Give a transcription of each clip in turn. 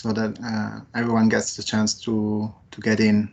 so that everyone gets the chance to get in.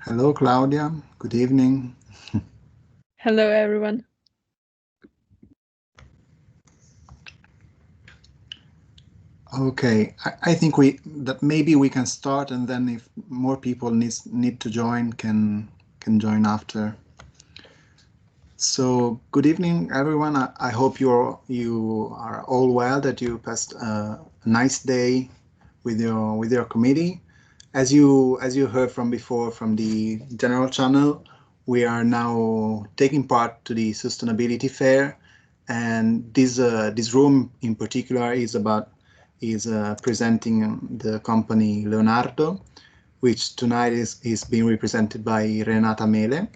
Hello, Claudia. Good evening. Hello, everyone. Okay, I think that maybe we can start, and then if more people need to join, can join after. So good evening, everyone. I hope you are all well. That you passed a nice day with your committee. As you heard from before from the general channel, we are now taking part to the sustainability fair, and this room in particular is presenting the company Leonardo, which tonight is being represented by Renata Mele.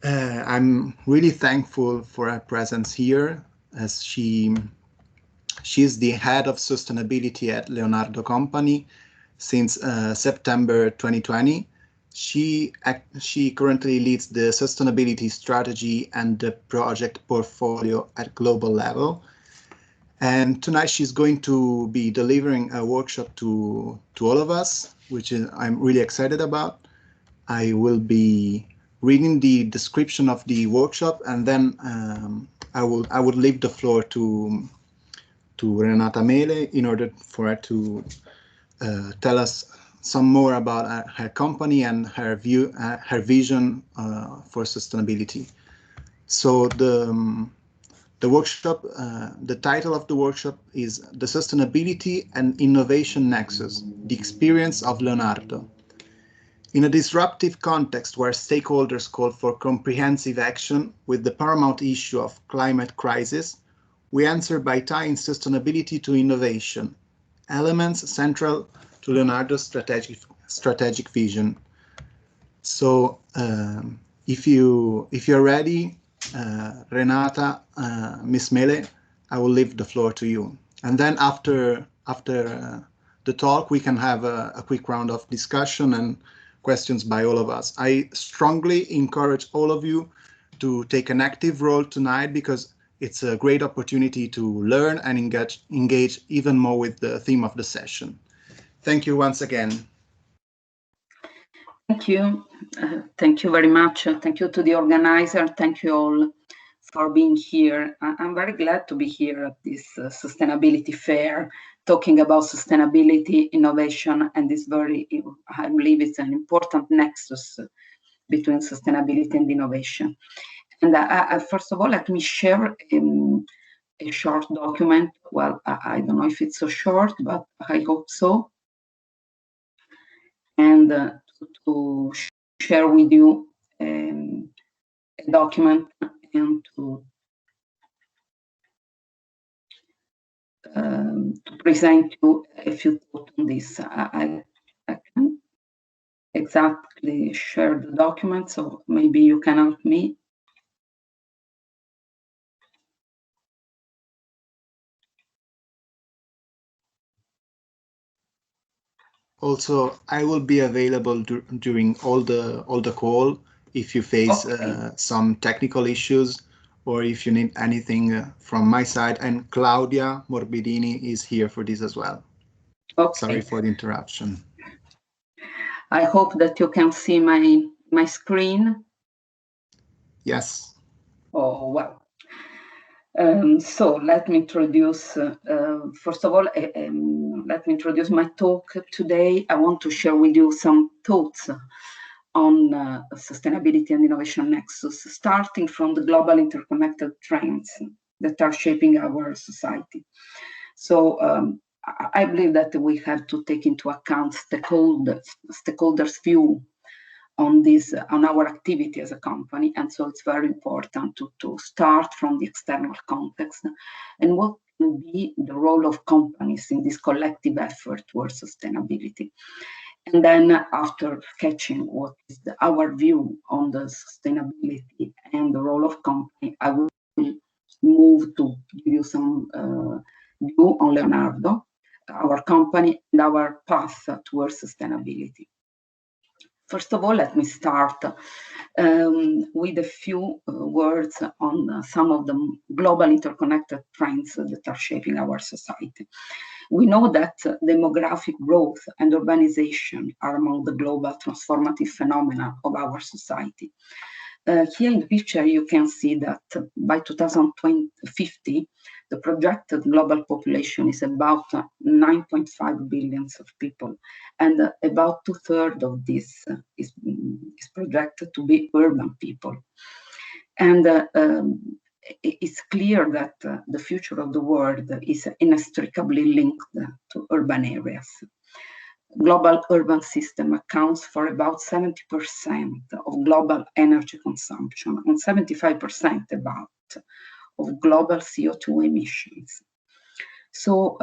I'm really thankful for her presence here, as she's the head of sustainability at Leonardo Company since September 2020. She currently leads the sustainability strategy and the project portfolio at global level. And tonight she's going to be delivering a workshop to all of us, which I'm really excited about. I will be reading the description of the workshop, and then I would leave the floor to Renata Mele in order for her to tell us some more about her company and her vision for sustainability. So the workshop, the title of the workshop is The Sustainability and Innovation Nexus: The Experience of Leonardo. In a disruptive context where stakeholders call for comprehensive action with the paramount issue of climate crisis, we answer by tying sustainability to innovation, elements central to Leonardo's strategic vision. So if you're ready, Renata, Miss Mele, I will leave the floor to you. And then after the talk, we can have a quick round of discussion and questions by all of us. I strongly encourage all of you to take an active role tonight, because it's a great opportunity to learn and engage even more with the theme of the session. Thank you once again. Thank you. Thank you very much. Thank you to the organizer. Thank you all for being here. I'm very glad to be here at this sustainability fair, talking about sustainability, innovation, and this I believe it's an important nexus between sustainability and innovation. And first of all, let me share a short document. Well, I don't know if it's so short, but I hope so. And to share with you a document and to present you a few thoughts on this. I can exactly share the document, so maybe you can help me. Also, I will be available during all the call. if you face some technical issues or if you need anything from my side. And Claudia Morbidini is here for this as well. Okay. Sorry for the interruption. I hope that you can see my screen. Yes. Oh, well. So let me introduce, first of all, let me introduce my talk today. I want to share with you some thoughts on sustainability and innovation nexus, starting from the global interconnected trends that are shaping our society. So I believe that we have to take into account stakeholders' view on this, on our activity as a company, and so it's very important to start from the external context and what will be the role of companies in this collective effort towards sustainability. And then after sketching what is our view on the sustainability and the role of company, I will move to give you some view on Leonardo, our company, and our path towards sustainability. First of all, let me start with a few words on some of the global interconnected trends that are shaping our society. We know that demographic growth and urbanization are among the global transformative phenomena of our society. Here in the picture, you can see that by 2050, the projected global population is about 9.5 billion of people, and about 2/3 of this is projected to be urban people. And it's clear that the future of the world is inextricably linked to urban areas. Global urban system accounts for about 70% of global energy consumption and 75% about of global CO2 emissions. So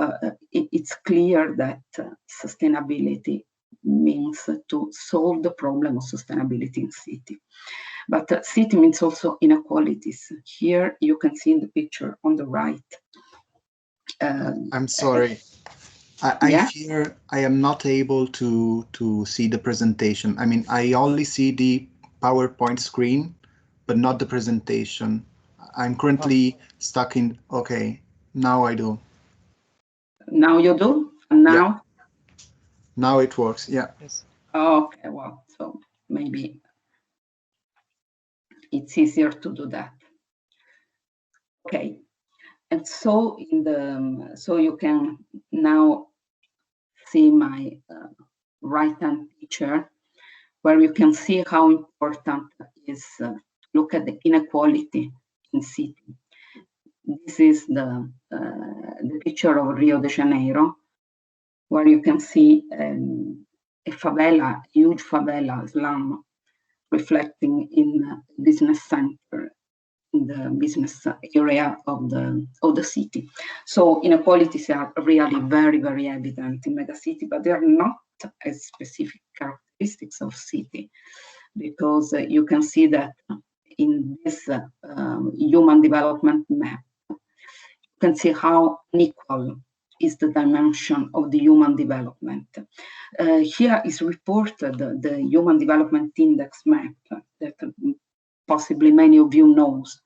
it's clear that sustainability means to solve the problem of sustainability in city. But city means also inequalities. Here you can see in the picture on the right. I'm sorry. I fear I am not able to see the presentation. I mean, I only see the PowerPoint screen, but not the presentation. I'm currently stuck in, okay, now I do. Now you do? And now? Yeah. Now it works, yeah. Yes. Okay, well, so maybe it's easier to do that. Okay, and so so you can now see my right-hand picture, where you can see how important it is to look at the inequality in city. This is the picture of Rio de Janeiro, where you can see a favela, a huge favela slum, reflecting in a business center, in the business area of the city. So inequalities are really very, very evident in megacity, but they are not as specific characteristics of city, because you can see that in this human development map, you can see how unequal is the dimension of the human development. Here is reported the Human Development Index map that possibly many of you knows.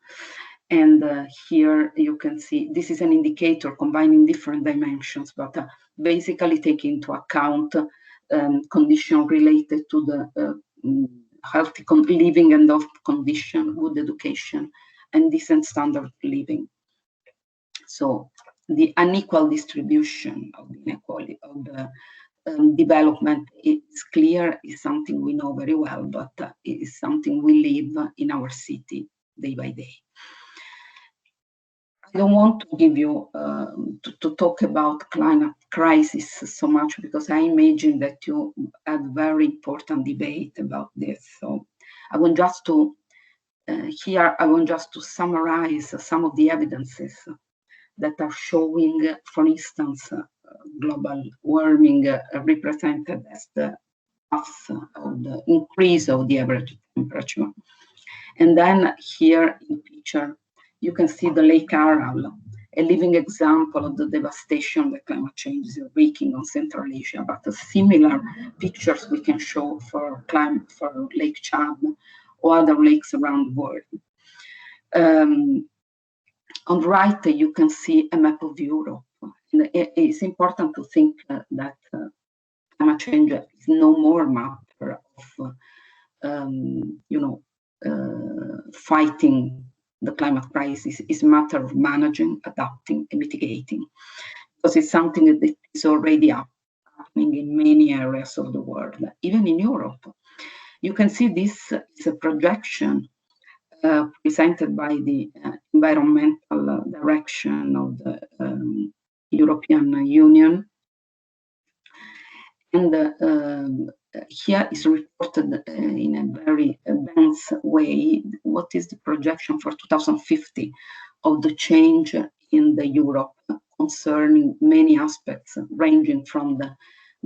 And here you can see, this is an indicator combining different dimensions, but basically taking into account conditions related to the healthy living and of condition, good education, and decent standard of living. So the unequal distribution of the inequality of the development is clear, is something we know very well, but it is something we live in our city day by day. I don't want to give you to talk about climate crisis so much, because I imagine that you had very important debate about this. So I want just to here I want just to summarize some of the evidences that are showing, for instance, global warming represented as the path of the increase of the average temperature. And then here in the picture, you can see the Lake Aral, a living example of the devastation that climate change is wreaking on Central Asia. But similar pictures we can show for Lake Chad or other lakes around the world. On the right, you can see a map of Europe. And it's important to think that climate change is no more a matter of, fighting the climate crisis. It's a matter of managing, adapting, and mitigating, because it's something that is already happening in many areas of the world, even in Europe. You can see this is a projection presented by the environmental direction of the European Union. And here is reported in a very dense way what is the projection for 2050 of the change in the Europe concerning many aspects, ranging from the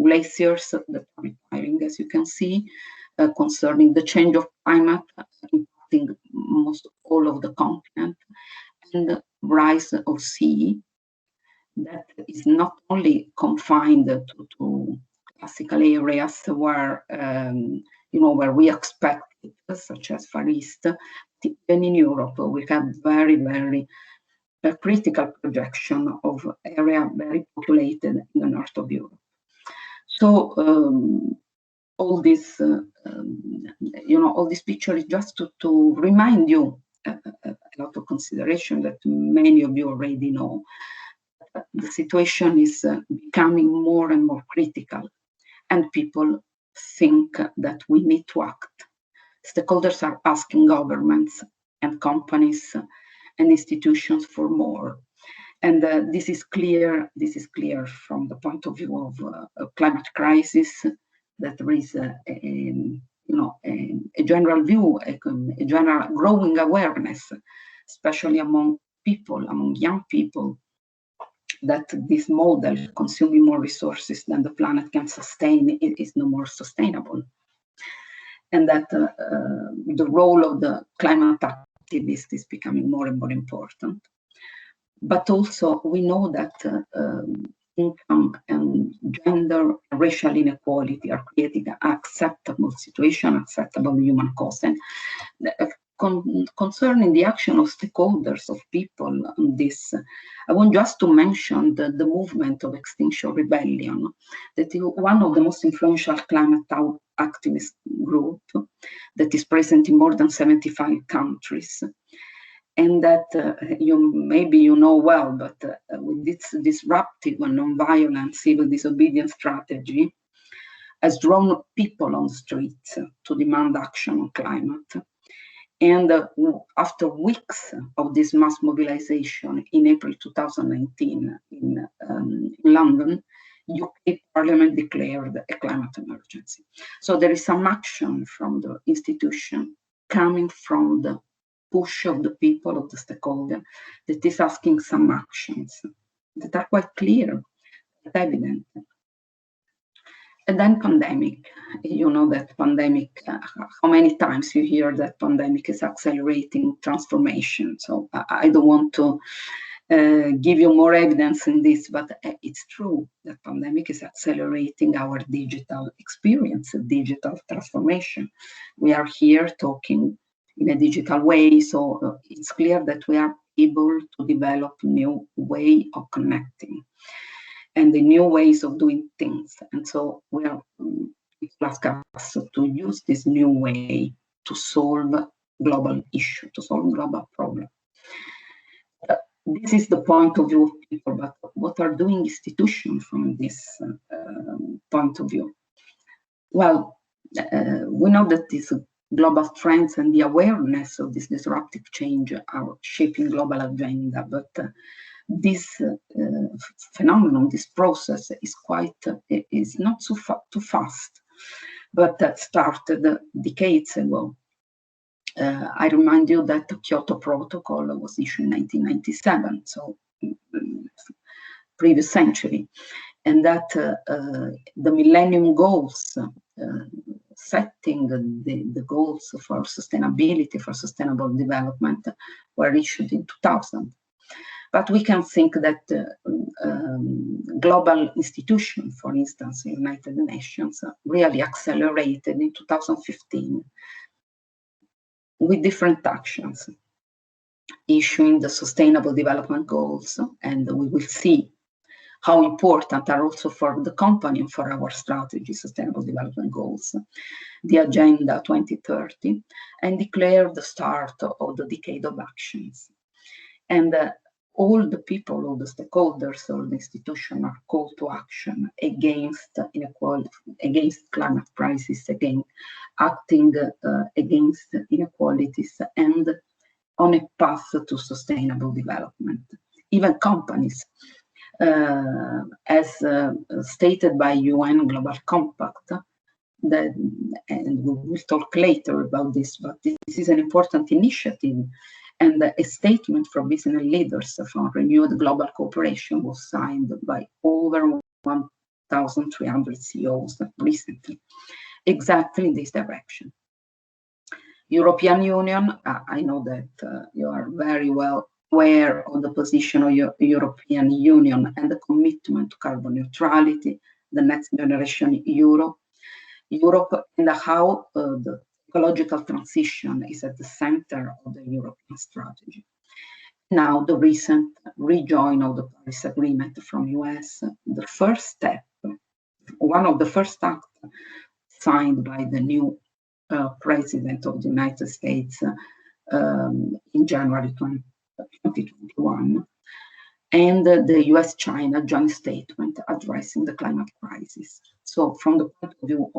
glaciers that are retiring, as you can see, concerning the change of climate, impacting most all of the continent, and the rise of sea that is not only confined to classical areas where where we expect it, such as Far East. Even in Europe, we have very, very critical projection of area very populated in the north of Europe. So all this, all this picture is just to remind you a lot of consideration that many of you already know. The situation is becoming more and more critical, and people think that we need to act. Stakeholders are asking governments and companies and institutions for more. And this is clear from the point of view of a climate crisis, that there is a general view, a general growing awareness, especially among people, among young people, that this model, consuming more resources than the planet can sustain, is no more sustainable. And that the role of the climate activist is becoming more and more important. But also we know that income and gender, racial inequality are creating an acceptable situation, acceptable human cost. And concerning the action of stakeholders, of people on this, I want just to mention the movement of Extinction Rebellion, that is one of the most influential climate activist group that is present in more than 75 countries. And that maybe you know well, but with this disruptive and non-violent civil disobedience strategy has drawn people on the streets to demand action on climate. And after weeks of this mass mobilization in April 2019 in London, UK Parliament declared a climate emergency. So there is some action from the institution coming from the push of the people, of the stakeholder, that is asking some actions that are quite clear, evident. And then pandemic. You know that pandemic, how many times you hear that pandemic is accelerating transformation. So I don't want to give you more evidence in this, but it's true that pandemic is accelerating our digital experience, digital transformation. We are here talking in a digital way, so it's clear that we are able to develop new way of connecting and the new ways of doing things. And so we are ask us to use this new way to solve global issue, to solve global problem. This is the point of view of people, but what are doing institutions from this point of view? Well, we know that these global trends and the awareness of this disruptive change are shaping global agenda, but this phenomenon, this process is not too fast, but that started decades ago. I remind you that the Kyoto Protocol was issued in 1997, so previous century, and that the Millennium Goals, setting the goals for sustainability, for sustainable development, were issued in 2000. But we can think that global institutions, for instance, the United Nations, really accelerated in 2015. with different actions, issuing the Sustainable Development Goals, and we will see how important are also for the company and for our strategy, Sustainable Development Goals, the Agenda 2030, and declare the start of the decade of actions. And all the people, all the stakeholders, all the institutions are called to action against inequality, against climate crisis, again, acting against inequalities and on a path to sustainable development. Even companies, as stated by UN Global Compact, that, and we will talk later about this, but this is an important initiative, and a statement from business leaders from renewed global cooperation was signed by over 1,300 CEOs recently, exactly in this direction. European Union, I know that you are very well aware of the position of European Union and the commitment to carbon neutrality, the next generation Europe, and how the ecological transition is at the center of the European strategy. Now, the recent rejoin of the Paris Agreement from US, the first step, one of the first acts signed by the new President of the United States in January 2021, and the US-China joint statement addressing the climate crisis. So from the point of view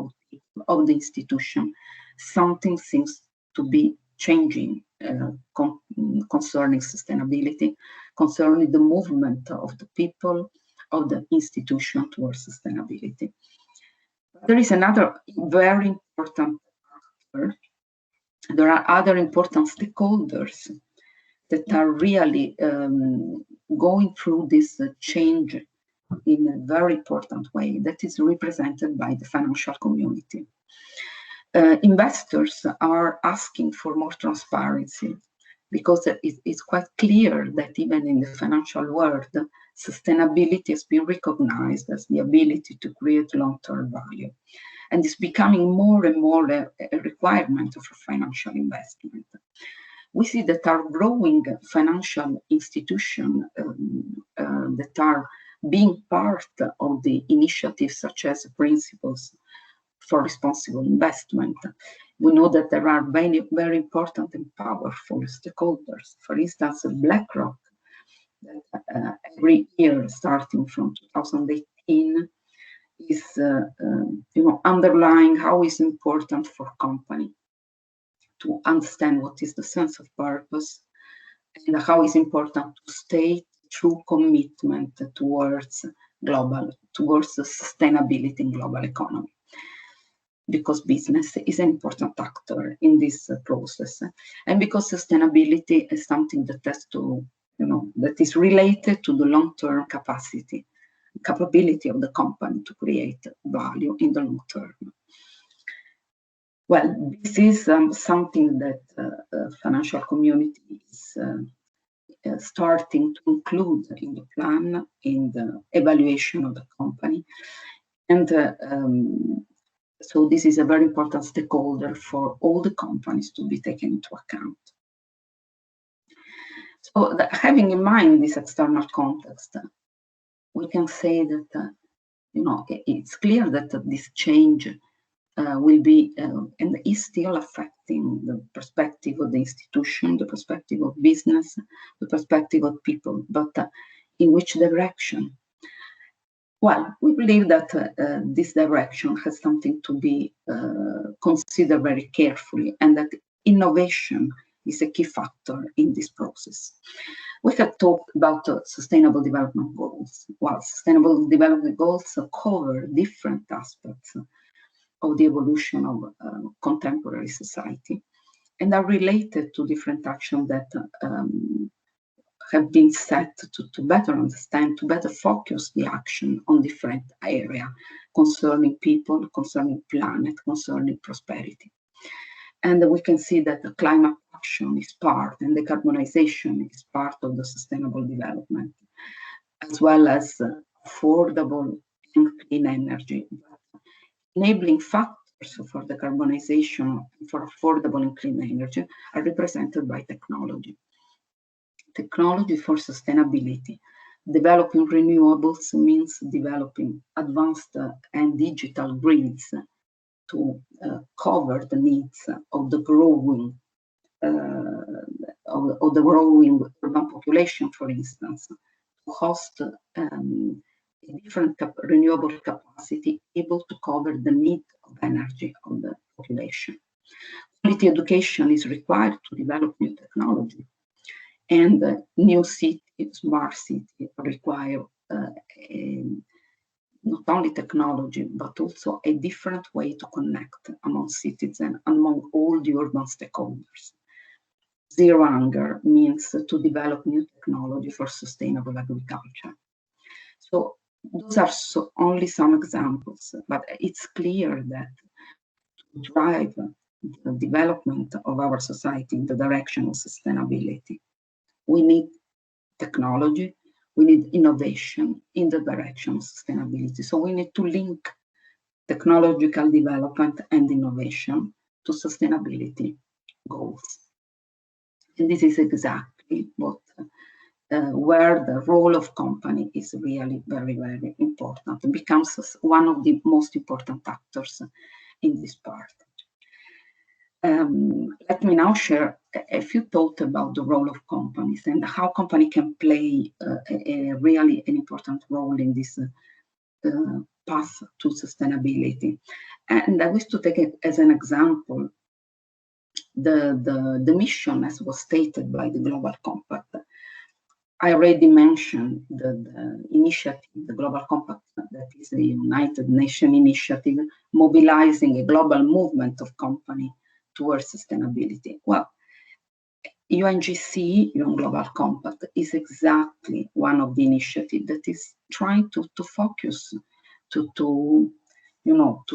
of the institution, something seems to be changing concerning sustainability, concerning the movement of the people, of the institution towards sustainability. There is another very important factor. There are other important stakeholders that are really going through this change in a very important way that is represented by the financial community. Investors are asking for more transparency because it's quite clear that even in the financial world, sustainability has been recognized as the ability to create long-term value. And it's becoming more and more a requirement for financial investment. We see that our growing financial institutions that are being part of the initiatives such as principles for responsible investment. We know that there are very, very important and powerful stakeholders. For instance, BlackRock, that every year starting from 2018, is underlying how it's important for company to understand what is the sense of purpose and how it's important to stay true commitment towards sustainability in global economy, because business is an important actor in this process, and because sustainability is something that has to, that is related to the long-term capability of the company to create value in the long term. Well, this is something that the financial community is starting to include in the plan, in the evaluation of the company. And so this is a very important stakeholder for all the companies to be taken into account. So having in mind this external context, we can say that, it's clear that this change will be and is still affecting the perspective of the institution, the perspective of business, the perspective of people, but in which direction? Well, we believe that this direction has something to be considered very carefully, and that innovation is a key factor in this process. We have talked about Sustainable Development Goals. Well, Sustainable Development Goals cover different aspects of the evolution of contemporary society and are related to different actions that have been set to better understand, to better focus the action on different areas concerning people, concerning planet, concerning prosperity. And we can see that the climate action is part, and decarbonization is part of the sustainable development, as well as affordable and clean energy. Enabling factor for decarbonization for affordable and clean energy are represented by technology. Technology for sustainability. Developing renewables means developing advanced and digital grids to cover the needs of the growing urban population, for instance, to host different renewable capacity able to cover the need of energy of the population. Quality education is required to develop new technology, and new city, smart city require not only technology, but also a different way to connect among citizens, among all the urban stakeholders. Zero hunger means to develop new technology for sustainable agriculture. So those are only some examples, but it's clear that to drive the development of our society in the direction of sustainability, we need technology, we need innovation in the direction of sustainability. So we need to link technological development and innovation to sustainability goals. And this is exactly what where the role of company is really very, very important. It becomes one of the most important actors in this part. Let me now share a few thoughts about the role of companies and how company can play really an important role in this path to sustainability. And I wish to take it as an example the mission as was stated by the Global Compact. I already mentioned the initiative, the Global Compact, that is the United Nations initiative, mobilizing a global movement of company towards sustainability. Well, UNGC, UN Global Compact, is exactly one of the initiatives that is trying to focus, to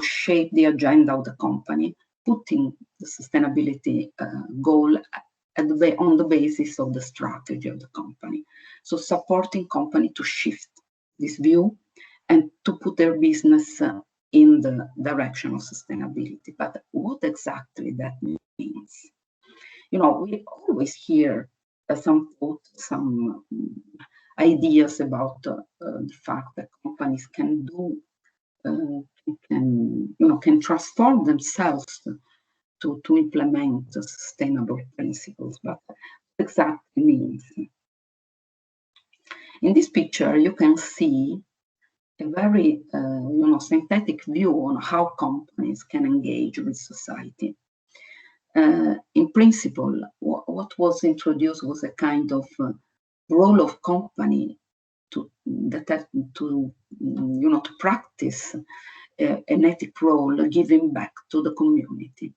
shape the agenda of the company, putting the sustainability goal on the basis of the strategy of the company. So supporting company to shift this view and to put their business in the direction of sustainability. But what exactly that means? We always hear some thoughts, some ideas about the fact that companies can do, can transform themselves to implement sustainable principles. But what exactly means? In this picture, you can see a very, synthetic view on how companies can engage with society. In principle, what was introduced was a kind of role of company to practice an ethic role, giving back to the community.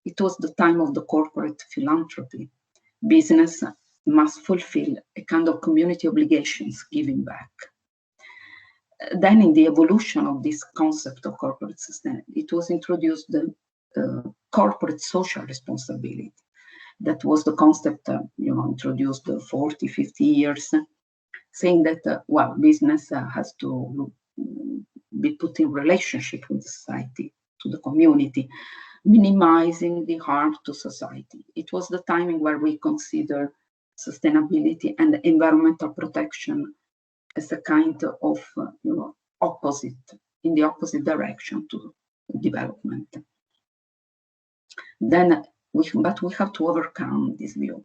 It was the time of the corporate philanthropy. Business must fulfill a kind of community obligations, giving back. Then in the evolution of this concept of corporate sustainability, it was introduced the corporate social responsibility. That was the concept, introduced 40, 50 years, saying that, business has to be put in relationship with society, to the community, minimizing the harm to society. It was the timing where we consider sustainability and environmental protection as a kind of, in the opposite direction to development. Then, but we have to overcome this view.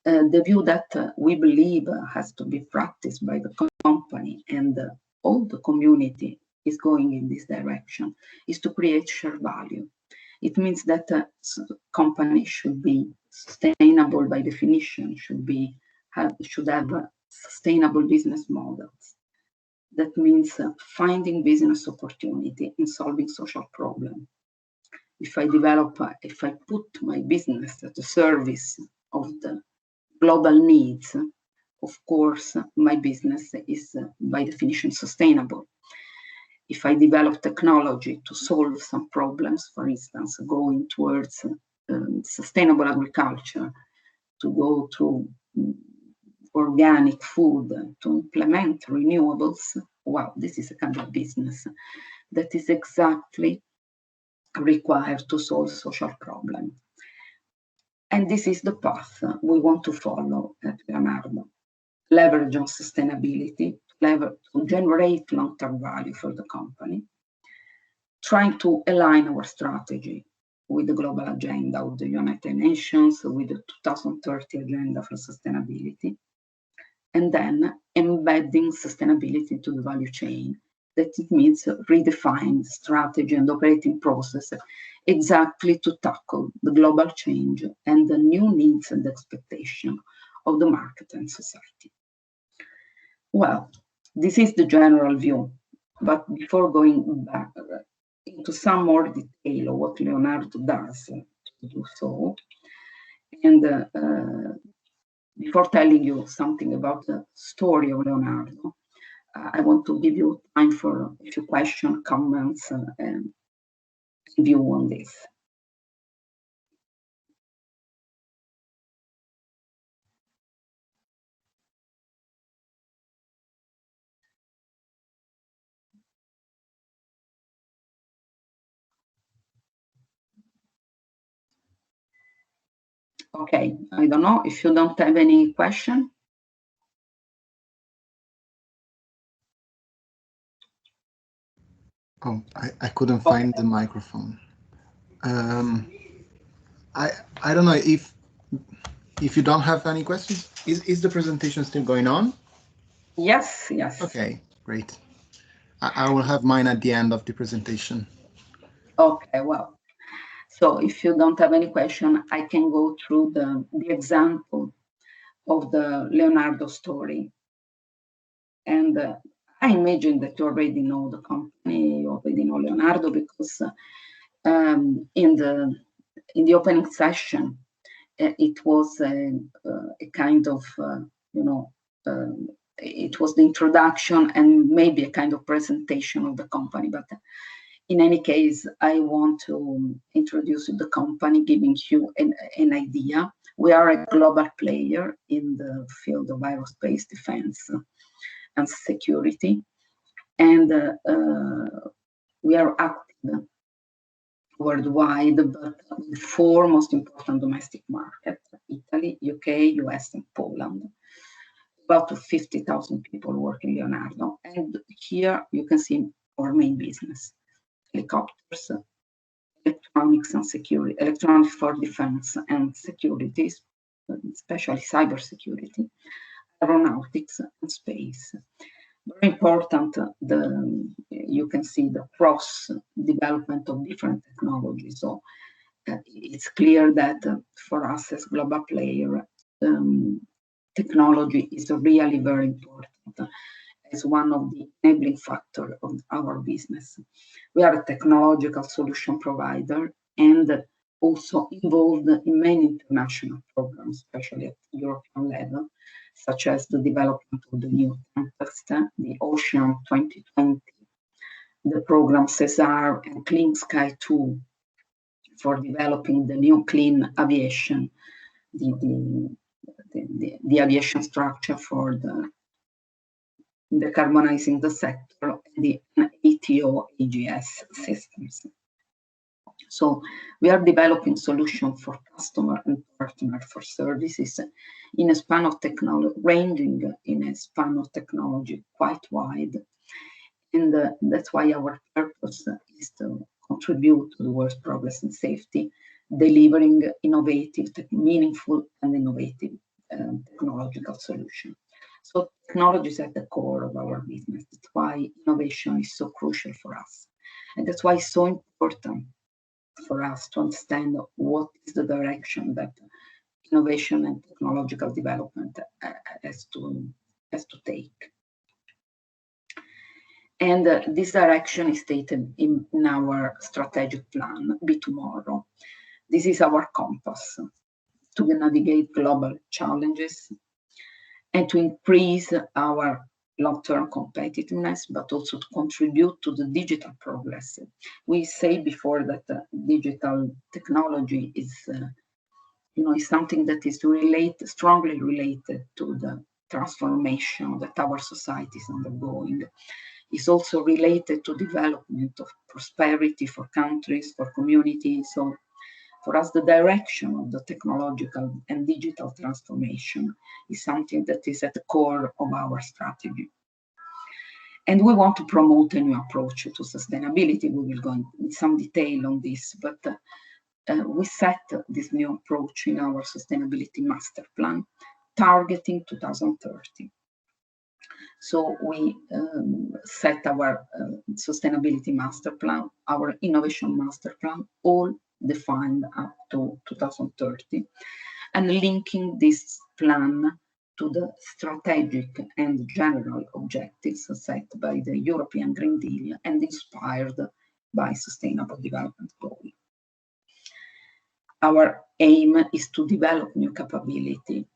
The view that we believe has to be practiced by the company and all the community is going in this direction, is to create shared value. It means that companies should be sustainable by definition, should have sustainable business models. That means finding business opportunity in solving social problems. If I put my business at the service of the global needs, of course, my business is by definition sustainable. If I develop technology to solve some problems, for instance, going towards sustainable agriculture, to go to organic food, to implement renewables, this is a kind of business that is exactly required to solve social problems. And this is the path we want to follow at Leonardo. Leverage on sustainability, to generate long-term value for the company, trying to align our strategy with the global agenda of the United Nations, with the 2030 agenda for sustainability, and then embedding sustainability into the value chain. That it means redefine strategy and operating process exactly to tackle the global change and the new needs and expectations of the market and society. Well, this is the general view, but before going back into some more detail of what Leonardo does to do so, and before telling you something about the story of Leonardo, I want to give you time for a few questions, comments, and view on this. Okay, I don't know if you don't have any question. Oh, I couldn't find the microphone. I don't know if you don't have any questions. Is the presentation still going on? Yes, yes. Okay, great. I will have mine at the end of the presentation. Okay, well, so if you don't have any question, I can go through the example of the Leonardo story. And I imagine that you already know the company, you already know Leonardo, because in the opening session, it was a kind of, it was the introduction and maybe a kind of presentation of the company. But in any case, I want to introduce the company, giving you an idea. We are a global player in the field of aerospace defense and security, and we are active worldwide, but the four most important domestic markets: Italy, UK, US, and Poland. About 50,000 people work in Leonardo, and here you can see our main business: helicopters, electronics and security, electronics for defense and security, especially cybersecurity, aeronautics, and space. Very important, you can see the cross development of different technologies. So it's clear that for us as global player, technology is really very important as one of the enabling factors of our business. We are a technological solution provider and also involved in many international programs, especially at European level, such as the development of the new Tempest, the Ocean 2020, the program CESAR, and Clean Sky 2 for developing the new clean aviation, the aviation structure for the decarbonizing the sector, and the ATO AGS systems. So we are developing solutions for customer and partner for services in a span of technology, ranging in a span of technology quite wide. And that's why our purpose is to contribute to the world's progress in safety, delivering innovative, meaningful and innovative technological solutions. So technology is at the core of our business. That's why innovation is so crucial for us. And that's why it's so important for us to understand what is the direction that innovation and technological development has to take. And this direction is stated in our strategic plan, Be Tomorrow. This is our compass to navigate global challenges and to increase our long-term competitiveness, but also to contribute to the digital progress. We say before that digital technology is, is something that is strongly related to the transformation that our society is undergoing. is also related to development of prosperity for countries, for communities. So for us, the direction of the technological and digital transformation is something that is at the core of our strategy. And we want to promote a new approach to sustainability. We will go in some detail on this, but we set this new approach in our sustainability master plan, targeting 2030. So we set our sustainability master plan, our innovation master plan, all defined up to 2030, and linking this plan to the strategic and general objectives set by the European Green Deal and inspired by Sustainable Development Goals. Our aim is to develop new capability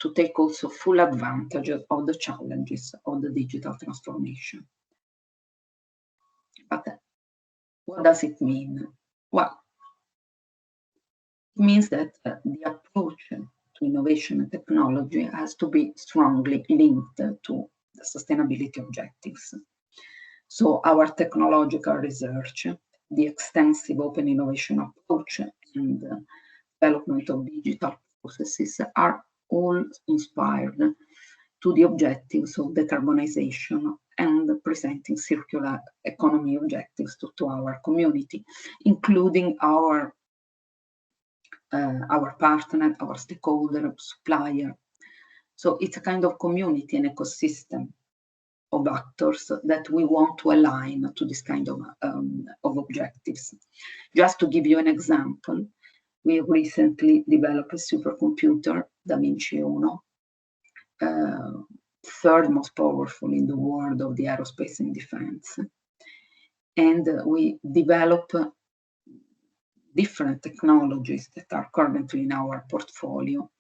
to take also full advantage of the challenges of the digital transformation. But what does it mean? Well, it means that the approach to innovation and technology has to be strongly linked to the sustainability objectives. So our technological research, the extensive open innovation approach, and development of digital processes are all inspired to the objectives of decarbonization and presenting circular economy objectives to our community, including our partner, our stakeholder, supplier. So it's a kind of community and ecosystem of actors that we want to align to this kind of objectives. Just to give you an example, we recently developed a supercomputer, Da Vinci Uno, third most powerful in the world of the aerospace and defense. And we develop different technologies that are currently in our portfolio,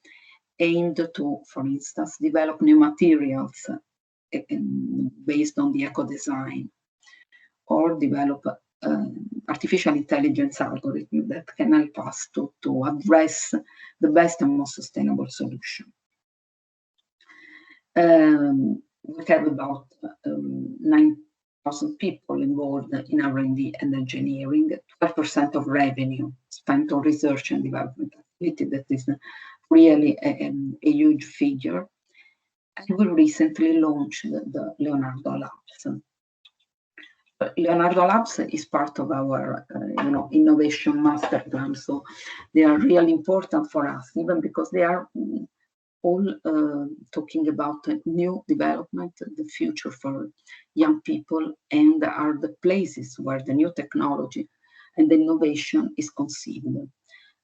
aimed to, for instance, develop new materials based on the eco-design, or develop artificial intelligence algorithm that can help us to address the best and most sustainable solution. We have about 9,000 people involved in R&D and engineering, 12% of revenue spent on research and development activity. That is really a huge figure. And we recently launched the Leonardo Labs. Leonardo Labs is part of our innovation master plan. So they are really important for us, even because they are all talking about new development, the future for young people, and are the places where the new technology and the innovation is conceived.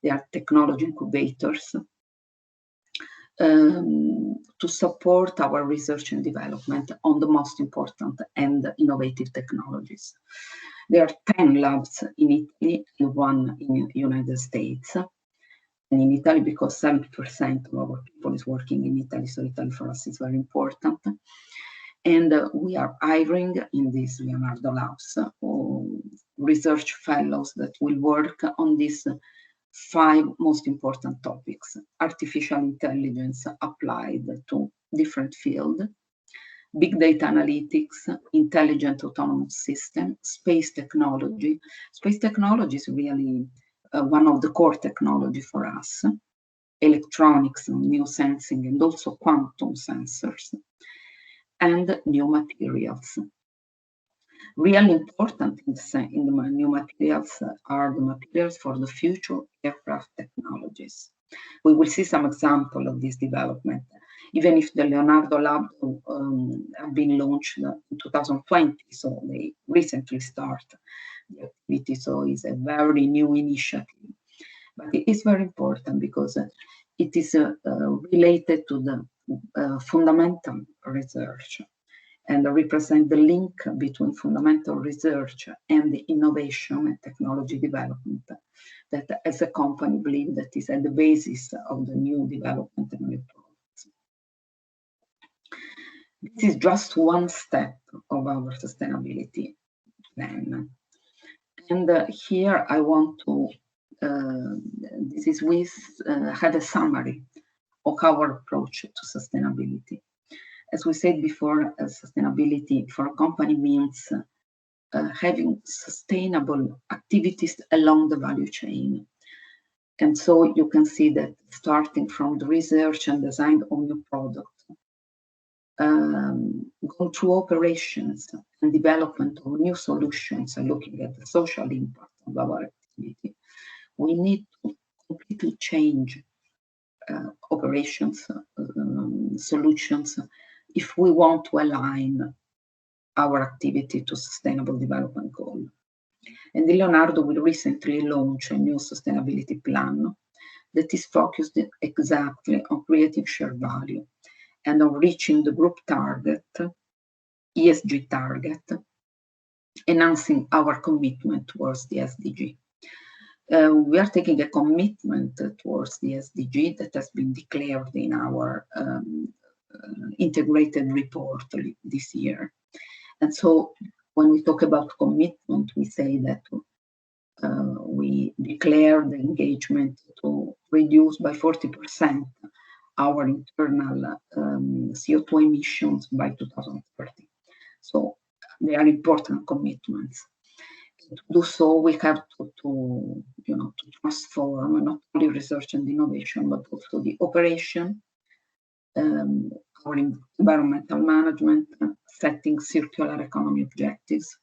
They are technology incubators to support our research and development on the most important and innovative technologies. There are 10 labs in Italy and 1 in the United States. And in Italy, because 70% of our people is working in Italy, so Italy for us is very important. And we are hiring in these Leonardo Labs research fellows that will work on these 5 most important topics: artificial intelligence applied to different fields, big data analytics, intelligent autonomous system, space technology. Space technology is really one of the core technology for us, electronics, new sensing, and also quantum sensors, and new materials. Really important in the new materials are the materials for the future aircraft technologies. We will see some example of this development, even if the Leonardo Lab have been launched in 2020, so they recently started the activity, so it's a very new initiative. But it is very important because it is related to the fundamental research and represent the link between fundamental research and the innovation and technology development that as a company believe that is at the basis of the new development and new products. This is just one step of our sustainability plan. And here I want to, we had a summary of our approach to sustainability. As we said before, sustainability for a company means having sustainable activities along the value chain. And so you can see that starting from the research and design of new products, going through operations and development of new solutions and looking at the social impact of our activity, we need to completely change operations, solutions, if we want to align our activity to sustainable development goal. And Leonardo will recently launch a new sustainability plan that is focused exactly on creating shared value and on reaching the group target, ESG target, enhancing our commitment towards the SDG. We are taking a commitment towards the SDG that has been declared in our integrated report this year. And so when we talk about commitment, we say that we declare the engagement to reduce by 40% our internal CO2 emissions by 2030. So they are important commitments. To do so, we have to transform not only research and innovation, but also the operation, our environmental management, setting circular economy objectives,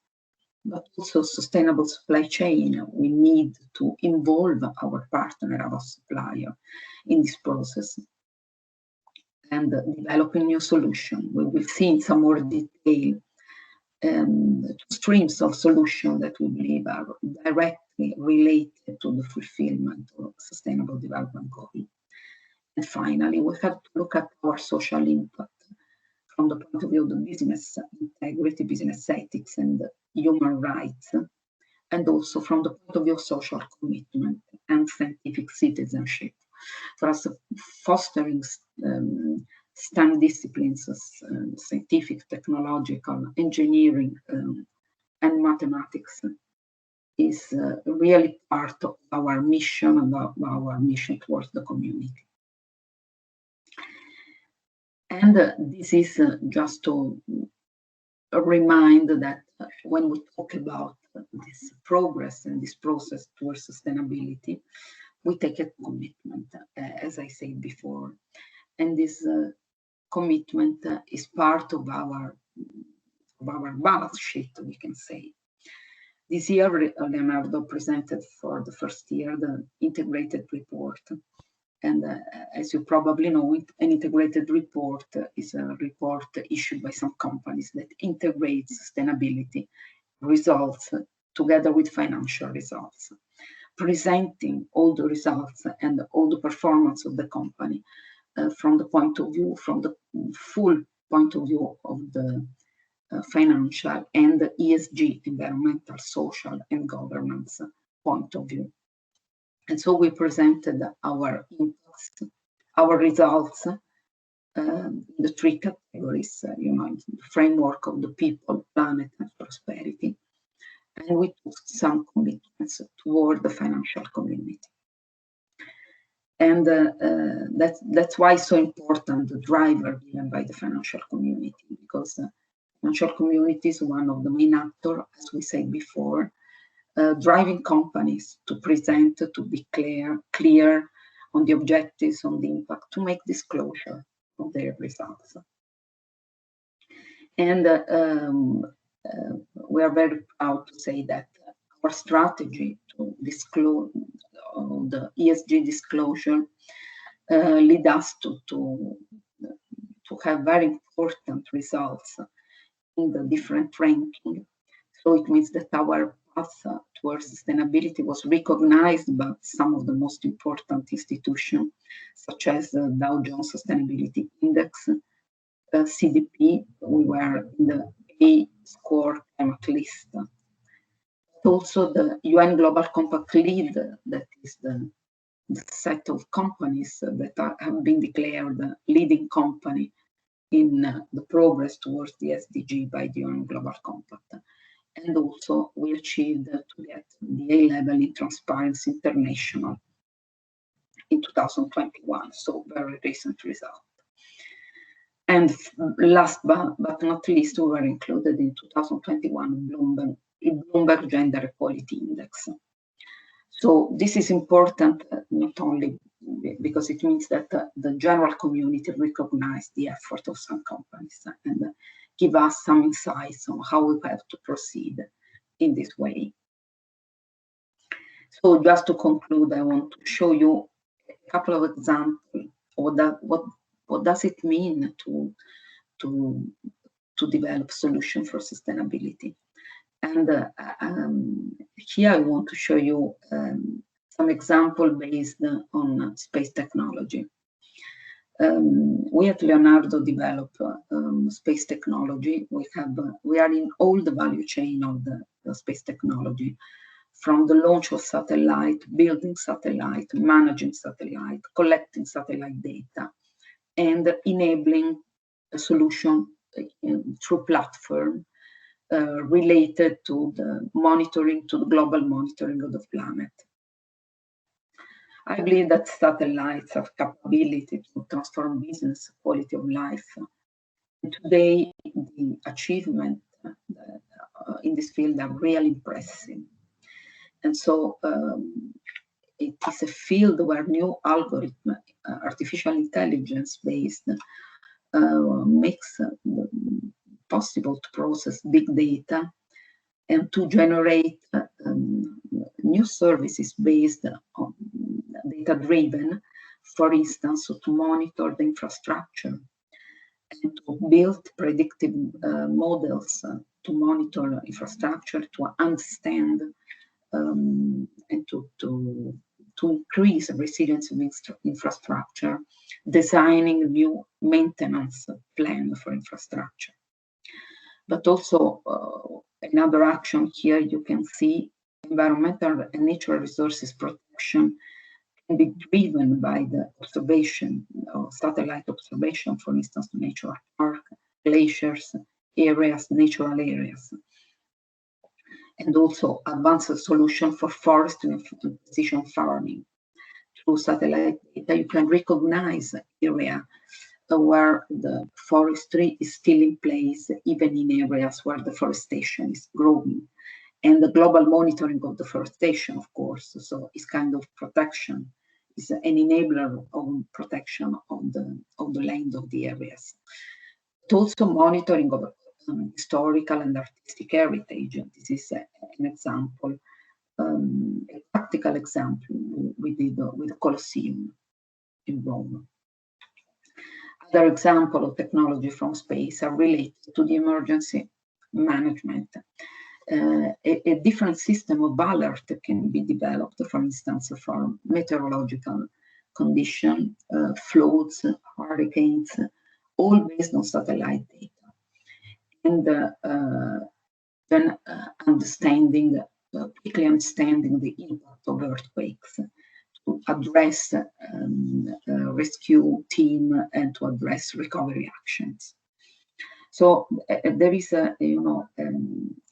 but also sustainable supply chain. We need to involve our partner, our supplier, in this process and developing new solutions. We will see in some more detail two streams of solutions that we believe are directly related to the fulfillment of sustainable development goals. And finally, we have to look at our social impact from the point of view of the business integrity, business ethics, and human rights, and also from the point of view of social commitment and scientific citizenship. For us, fostering STEM disciplines, scientific, technological, engineering, and mathematics is really part of our mission, about our mission towards the community. And this is just to remind that when we talk about this progress and this process towards sustainability, we take a commitment, as I said before. And this commitment is part of our balance sheet, we can say. This year, Leonardo presented for the first year the integrated report. And as you probably know, an integrated report is a report issued by some companies that integrates sustainability results together with financial results, presenting all the results and all the performance of the company from the full point of view of the financial and the ESG, environmental, social, and governance point of view. And so we presented our impacts, our results, the three categories, in the framework of the people, planet, and prosperity. And we took some commitments toward the financial community. And that's why it's so important, the driver given by the financial community, because the financial community is one of the main actors, as we said before, driving companies to present, to be clear on the objectives, on the impact, to make disclosure of their results. And we are very proud to say that our strategy to disclose the ESG disclosure lead us to have very important results in the different ranking. So it means that our path towards sustainability was recognized by some of the most important institutions, such as the Dow Jones Sustainability Index, CDP. We were in the A score climate list. Also the UN Global Compact lead, that is the set of companies that have been declared leading company in the progress towards the SDG by the UN Global Compact. And also we achieved to get the A level in Transparency International in 2021, so very recent result. And last but not least, we were included in 2021 Bloomberg Gender Equality Index. So this is important not only because it means that the general community recognize the effort of some companies and give us some insights on how we have to proceed in this way. So just to conclude, I want to show you a couple of examples of what does it mean to develop solutions for sustainability. And here I want to show you some example based on space technology. We at Leonardo develop space technology. We are in all the value chain of the space technology, from the launch of satellite, building satellite, managing satellite, collecting satellite data, and enabling a solution through platform related to the monitoring, to the global monitoring of the planet. I believe that satellites have capability to transform business, quality of life. And today, the achievement in this field are really impressive. And so it is a field where new algorithm, artificial intelligence based, makes possible to process big data and to generate new services based on data driven, for instance, to monitor the infrastructure and to build predictive models to monitor infrastructure, to understand and to increase resilience of infrastructure, designing new maintenance plan for infrastructure. But also another action here, you can see environmental and natural resources protection can be driven by the observation or satellite observation, for instance, nature park, glaciers, areas, natural areas. And also advanced solution for forest and precision farming. Through satellite data, you can recognize area where the forestry is still in place, even in areas where deforestation is growing. And the global monitoring of deforestation, of course, so is kind of protection, is an enabler of protection of the land of the areas. But also monitoring of historical and artistic heritage. This is an example, a practical example we did with the Colosseum in Rome. Other examples of technology from space are related to the emergency management. A different system of alert can be developed, for instance, for meteorological condition, floods, hurricanes, all based on satellite data. And then quickly understanding the impact of earthquakes, to address rescue team and to address recovery actions. So there is a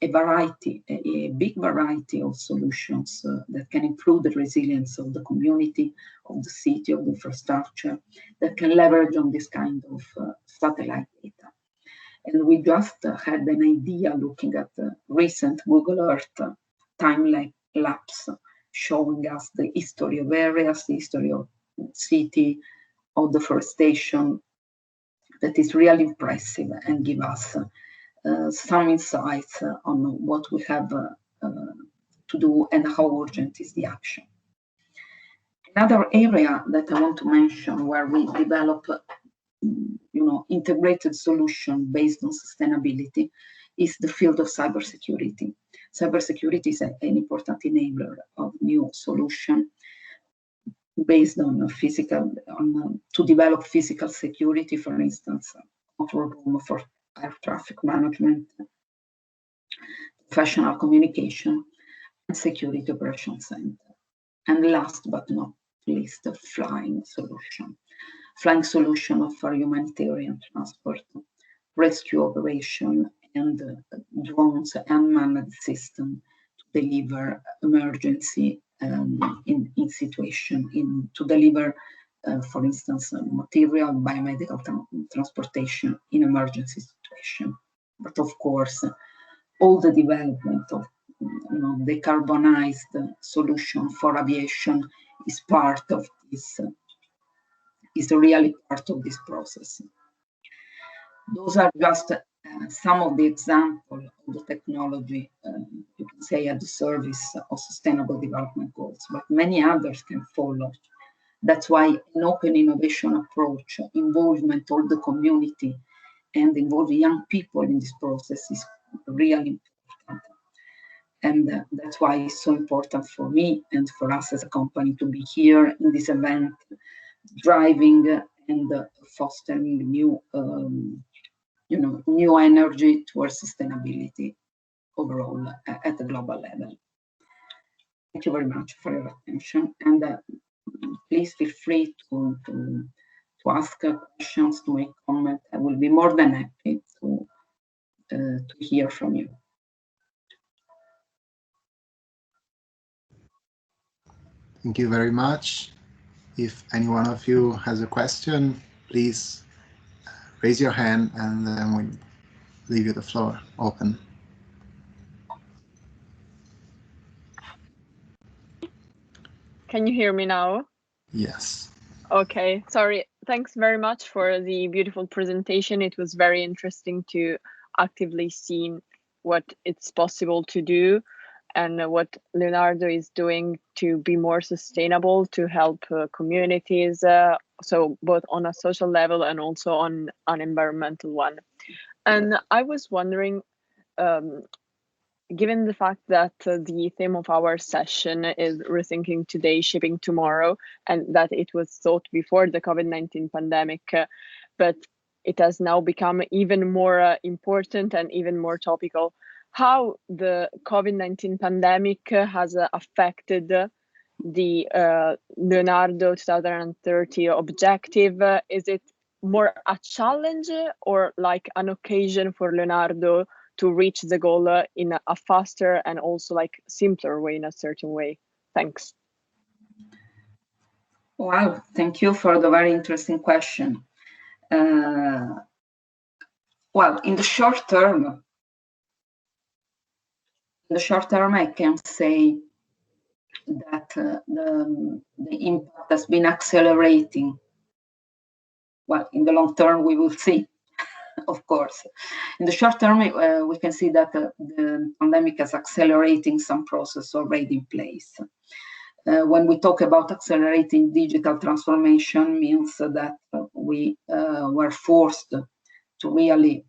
variety, a big variety of solutions that can improve the resilience of the community, of the city, of the infrastructure, that can leverage on this kind of satellite data. And we just had an idea looking at the recent Google Earth time lapse, showing us the history of areas, the history of city, of deforestation, that is really impressive and give us some insights on what we have to do and how urgent is the action. Another area that I want to mention where we develop integrated solution based on sustainability is the field of cybersecurity. Cybersecurity is an important enabler of new solution based on to develop physical security, for instance, control room for air traffic management, professional communication, and security operations center. And last but not least, the flying solution. Flying solution for humanitarian transport, rescue operation, and drones and manned system to deliver emergency in situation, to deliver for instance, material, biomedical transportation in emergency situation. But of course, all the development of decarbonized solution for aviation is part of this, is really part of this process. Those are just some of the examples of the technology, you can say, at the service of sustainable development goals, but many others can follow. That's why an open innovation approach, involvement of the community and involving young people in this process is really important. And that's why it's so important for me and for us as a company to be here in this event, driving and fostering new, new energy towards sustainability overall at the global level. Thank you very much for your attention, and please feel free to ask questions, to make comments. I will be more than happy to hear from you. Thank you very much. If any one of you has a question, please raise your hand and then we leave you the floor open. Can you hear me now? Yes. Okay, sorry. Thanks very much for the beautiful presentation. It was very interesting to actively see what it's possible to do and what Leonardo is doing to be more sustainable, to help communities, so both on a social level and also on an environmental one. And I was wondering, given the fact that the theme of our session is rethinking today, shaping tomorrow, and that it was thought before the COVID-19 pandemic, but it has now become even more important and even more topical, how the COVID-19 pandemic has affected the Leonardo 2030 objective. Is it more a challenge or like an occasion for Leonardo to reach the goal in a faster and also like simpler way, in a certain way? Thanks. Wow, thank you for the very interesting question. Well, in the short term, I can say that the impact has been accelerating. Well, in the long term, we will see, of course. In the short term, we can see that the pandemic is accelerating some process already in place. When we talk about accelerating digital transformation, means that we were forced to really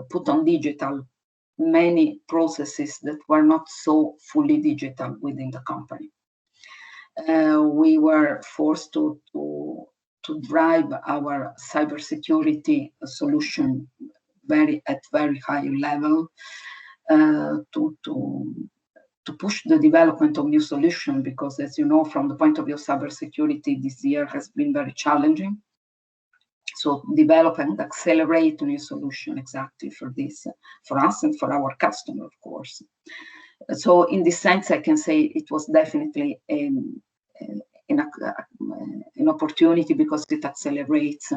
put on digital many processes that were not so fully digital within the company. We were forced to drive our cybersecurity solution at very high level, to push the development of new solutions, because as you know, from the point of view of cybersecurity, this year has been very challenging. So develop and accelerate a new solution exactly for this, for us and for our customer, of course. So in this sense, I can say it was definitely an opportunity, because it accelerates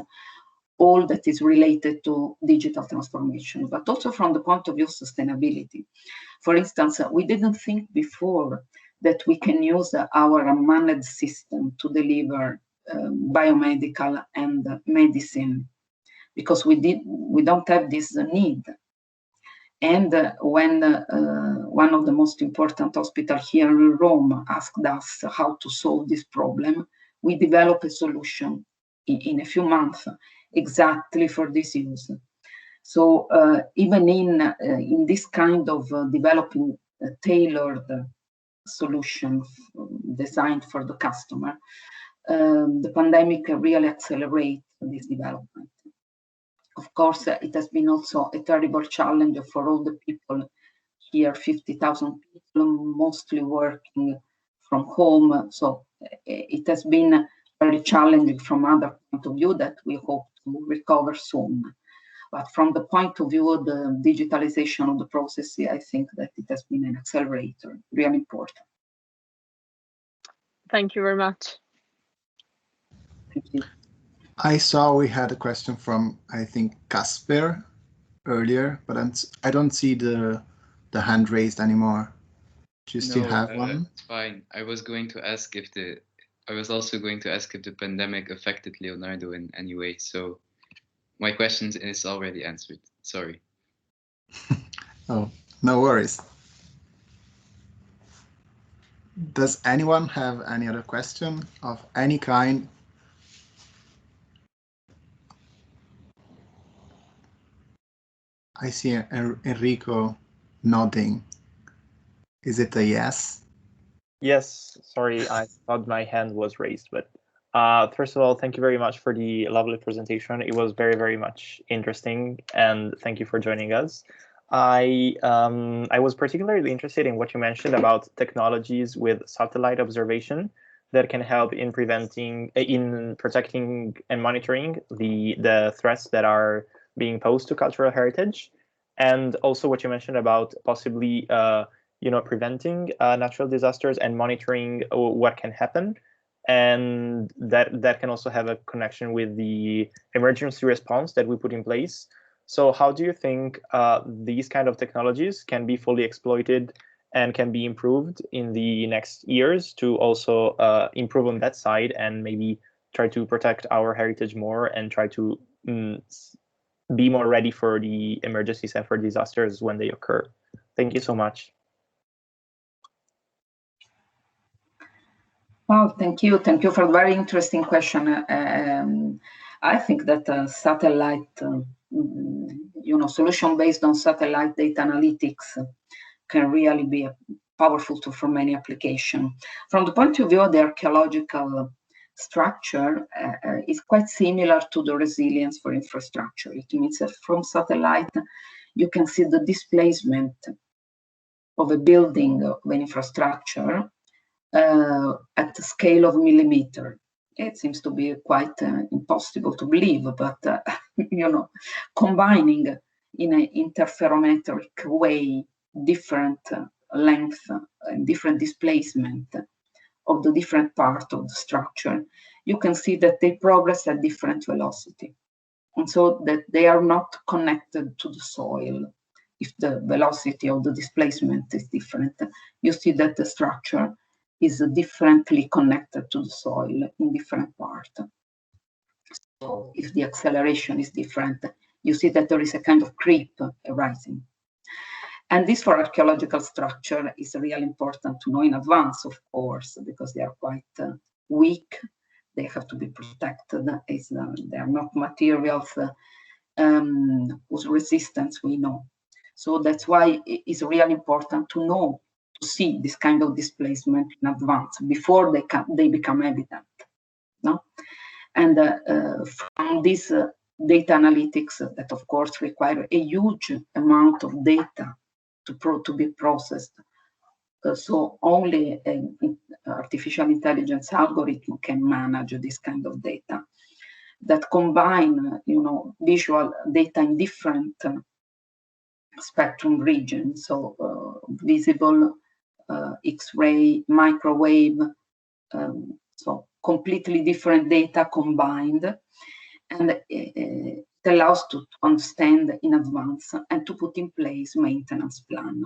all that is related to digital transformation, but also from the point of view of sustainability. For instance, we didn't think before that we can use our unmanned system to deliver biomedical and medicine, because we don't have this need. And when one of the most important hospitals here in Rome asked us how to solve this problem, we developed a solution in a few months exactly for this use. So even in this kind of developing tailored solution designed for the customer, the pandemic really accelerates this development. Of course, it has been also a terrible challenge for all the people here, 50,000 people, mostly working from home. So it has been very challenging from other point of view that we hope to recover soon. But from the point of view of the digitalization of the process, I think that it has been an accelerator, really important. Thank you very much. Thank you. I saw we had a question from, I think, Casper earlier, but I don't see the hand raised anymore. Do you still have one? It's fine. I was also going to ask if the pandemic affected Leonardo in any way. So my question is already answered. Sorry. Oh, no worries. Does anyone have any other question of any kind? I see Enrico nodding. Is it a yes? Yes, sorry, I thought my hand was raised, but first of all, thank you very much for the lovely presentation. It was very, very much interesting, and thank you for joining us. I was particularly interested in what you mentioned about technologies with satellite observation that can help in protecting and monitoring the threats that are being posed to cultural heritage, and also what you mentioned about possibly preventing natural disasters and monitoring what can happen, and that can also have a connection with the emergency response that we put in place. So how do you think these kind of technologies can be fully exploited and can be improved in the next years to also improve on that side and maybe try to protect our heritage more and try to be more ready for the emergencies and for disasters when they occur? Thank you so much. Well, thank you. Thank you for a very interesting question. I think that satellite, solution based on satellite data analytics can really be a powerful tool for many applications. From the point of view of the archaeological structure, is quite similar to the resilience for infrastructure. It means that from satellite, you can see the displacement of a building, of an infrastructure, at the scale of millimeter. It seems to be quite impossible to believe, but combining in an interferometric way different length and different displacement of the different part of the structure, you can see that they progress at different velocity, and so that they are not connected to the soil. If the velocity of the displacement is different, you see that the structure is differently connected to the soil in different parts. So if the acceleration is different, you see that there is a kind of creep arising. And this for archaeological structure is really important to know in advance, of course, because they are quite weak. They have to be protected. They are not materials whose resistance we know. So that's why it's really important to know, to see this kind of displacement in advance before they become evident. No? And from this data analytics that of course require a huge amount of data to be processed. So only an artificial intelligence algorithm can manage this kind of data that combine, visual data in different spectrum regions, so visible, X-ray, microwave, so completely different data combined, and it allows to understand in advance and to put in place maintenance plan.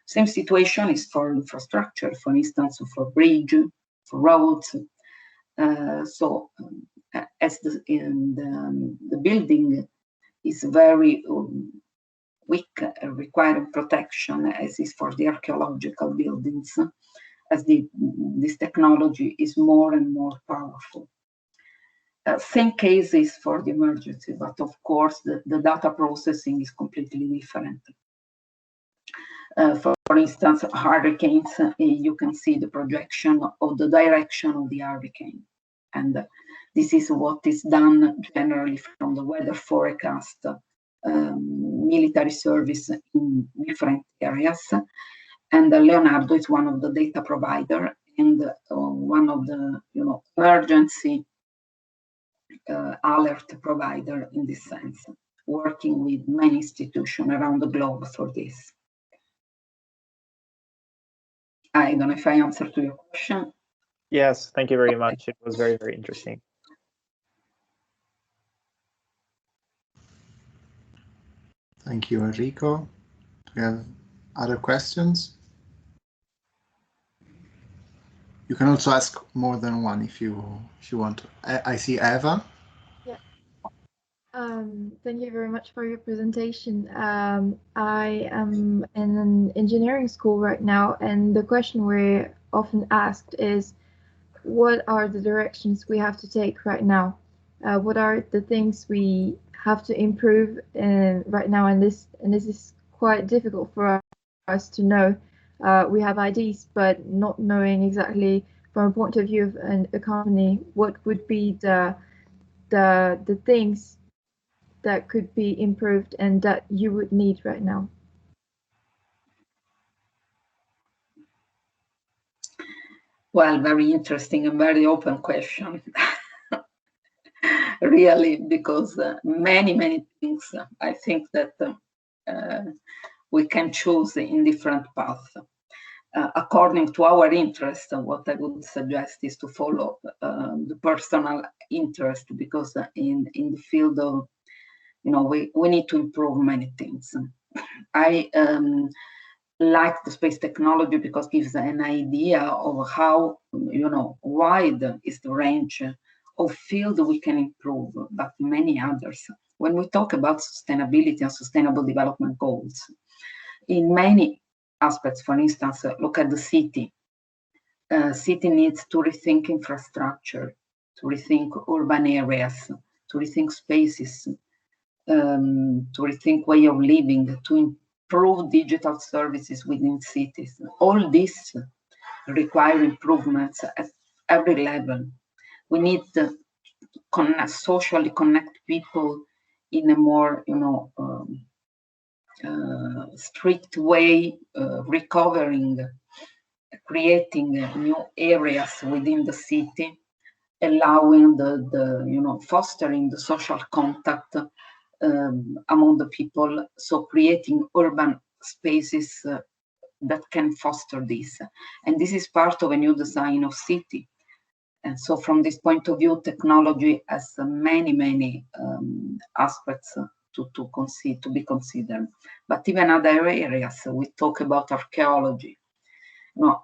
Same situation is for infrastructure, for instance, for bridge, for roads. So as the building is very weak, requiring protection, as is for the archaeological buildings, as this technology is more and more powerful. Same cases for the emergency, but of course the data processing is completely different. For instance, hurricanes, you can see the projection of the direction of the hurricane. And this is what is done generally from the weather forecast, military service in different areas. And Leonardo is one of the data provider and one of the emergency alert provider in this sense, working with many institutions around the globe for this. I don't know if I answered to your question. Yes, thank you very much. It was very, very interesting. Thank you, Enrico. Do we have other questions? You can also ask more than one if you want to. I see Eva. Yeah. Thank you very much for your presentation. I am in an engineering school right now, and the question we're often asked is, what are the directions we have to take right now? What are the things we have to improve right now? And this is quite difficult for us to know. We have ideas, but not knowing exactly from a point of view of a company what would be the things that could be improved and that you would need right now. Well, very interesting and very open question. Really, because many things I think that we can choose in different paths. According to our interest, what I would suggest is to follow the personal interest, because in the field of, we need to improve many things. I like the space technology because it gives an idea of how, wide is the range of field we can improve, but many others. When we talk about sustainability and sustainable development goals, in many aspects, for instance, look at the city. City needs to rethink infrastructure, to rethink urban areas, to rethink spaces, to rethink way of living, to improve digital services within cities. All this require improvements at every level. We need to socially connect people in a more, strict way, creating new areas within the city, allowing fostering the social contact among the people, so creating urban spaces that can foster this. And this is part of a new design of city. And so from this point of view, technology has many aspects to be considered. But even other areas, we talk about archaeology.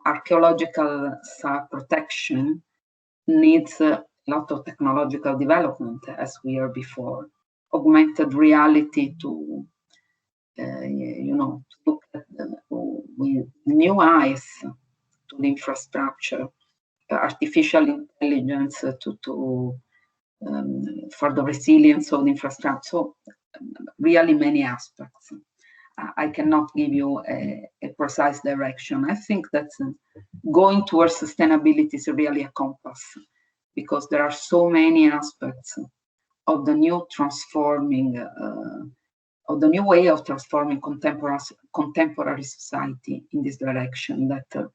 Archaeological site protection needs a lot of technological development, as we heard before. Augmented reality to look at with new eyes to the infrastructure, artificial intelligence for the resilience of the infrastructure. So really many aspects. I cannot give you a precise direction. I think that going towards sustainability is really a compass, because there are so many aspects of the new transforming, of the new way of transforming contemporary society in this direction, that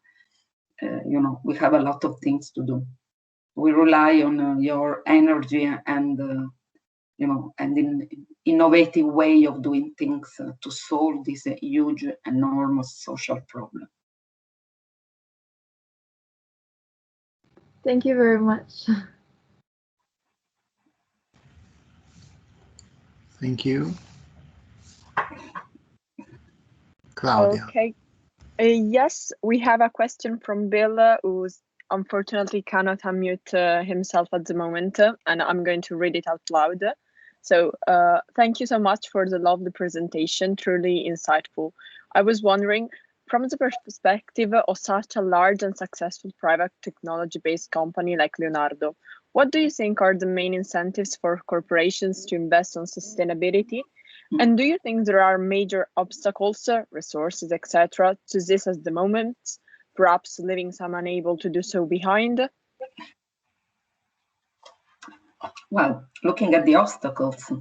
we have a lot of things to do. We rely on your energy and and in innovative way of doing things to solve this huge, enormous social problem. Thank you very much. Thank you. Claudia. Okay. Yes, we have a question from Bill, who unfortunately cannot unmute himself at the moment, and I'm going to read it out loud. So thank you so much for the lovely presentation, truly insightful. I was wondering, from the perspective of such a large and successful private technology-based company like Leonardo, what do you think are the main incentives for corporations to invest on sustainability? And do you think there are major obstacles, resources, etc., to this at the moment, perhaps leaving some unable to do so behind? Well, looking at the obstacles,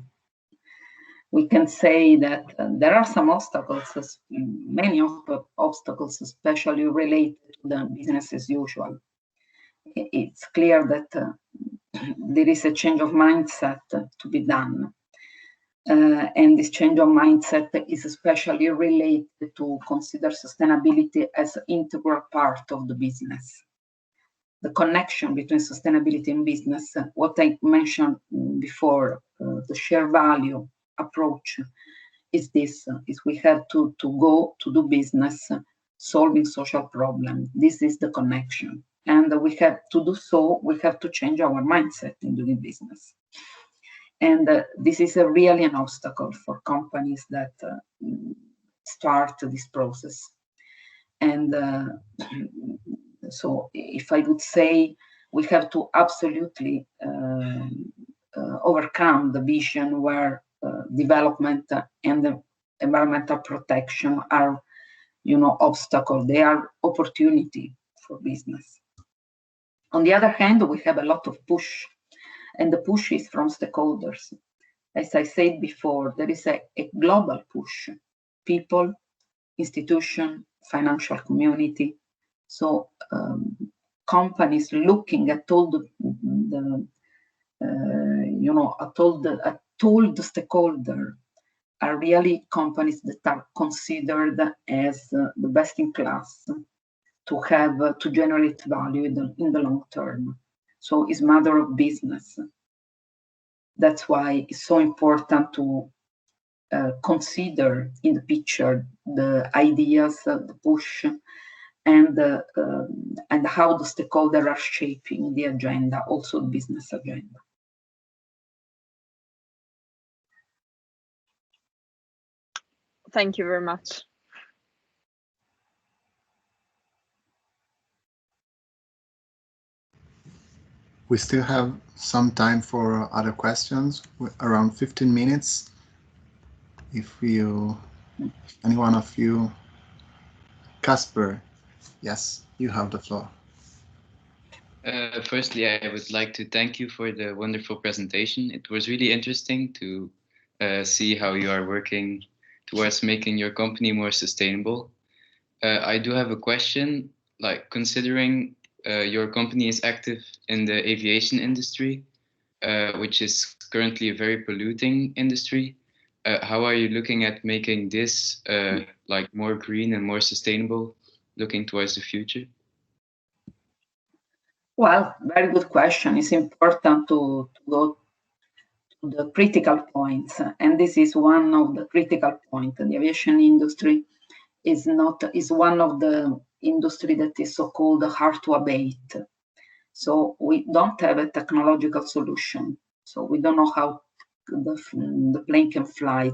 we can say that there are some obstacles, many obstacles, especially related to the business as usual. It's clear that there is a change of mindset to be done. And this change of mindset is especially related to consider sustainability as an integral part of the business. The connection between sustainability and business, what I mentioned before, the share value approach, is this, is we have to go to do business, solving social problems. This is the connection. And we have to do so, we have to change our mindset in doing business. And this is really an obstacle for companies that start this process. And so if I would say, we have to absolutely overcome the vision where development and the environmental protection are, obstacles. They are opportunity for business. On the other hand, we have a lot of push, and the push is from stakeholders. As I said before, there is a global push. People, institution, financial community. So companies looking at all at all the stakeholder are really companies that are considered as the best in class to have to generate value in the long term. So it's a matter of business. That's why it's so important to consider in the picture the ideas, the push, and how the stakeholders are shaping the agenda, also the business agenda. Thank you very much. We still have some time for other questions, around 15 minutes. If any one of you, Casper, yes, you have the floor. Firstly, I would like to thank you for the wonderful presentation. It was really interesting to see how you are working towards making your company more sustainable. I do have a question, like considering your company is active in the aviation industry, which is currently a very polluting industry. How are you looking at making this like more green and more sustainable, looking towards the future? Well, very good question. It's important to go to the critical points, and this is one of the critical points. The aviation industry is one of the industry that is so-called hard to abate. So we don't have a technological solution. So we don't know how the plane can fly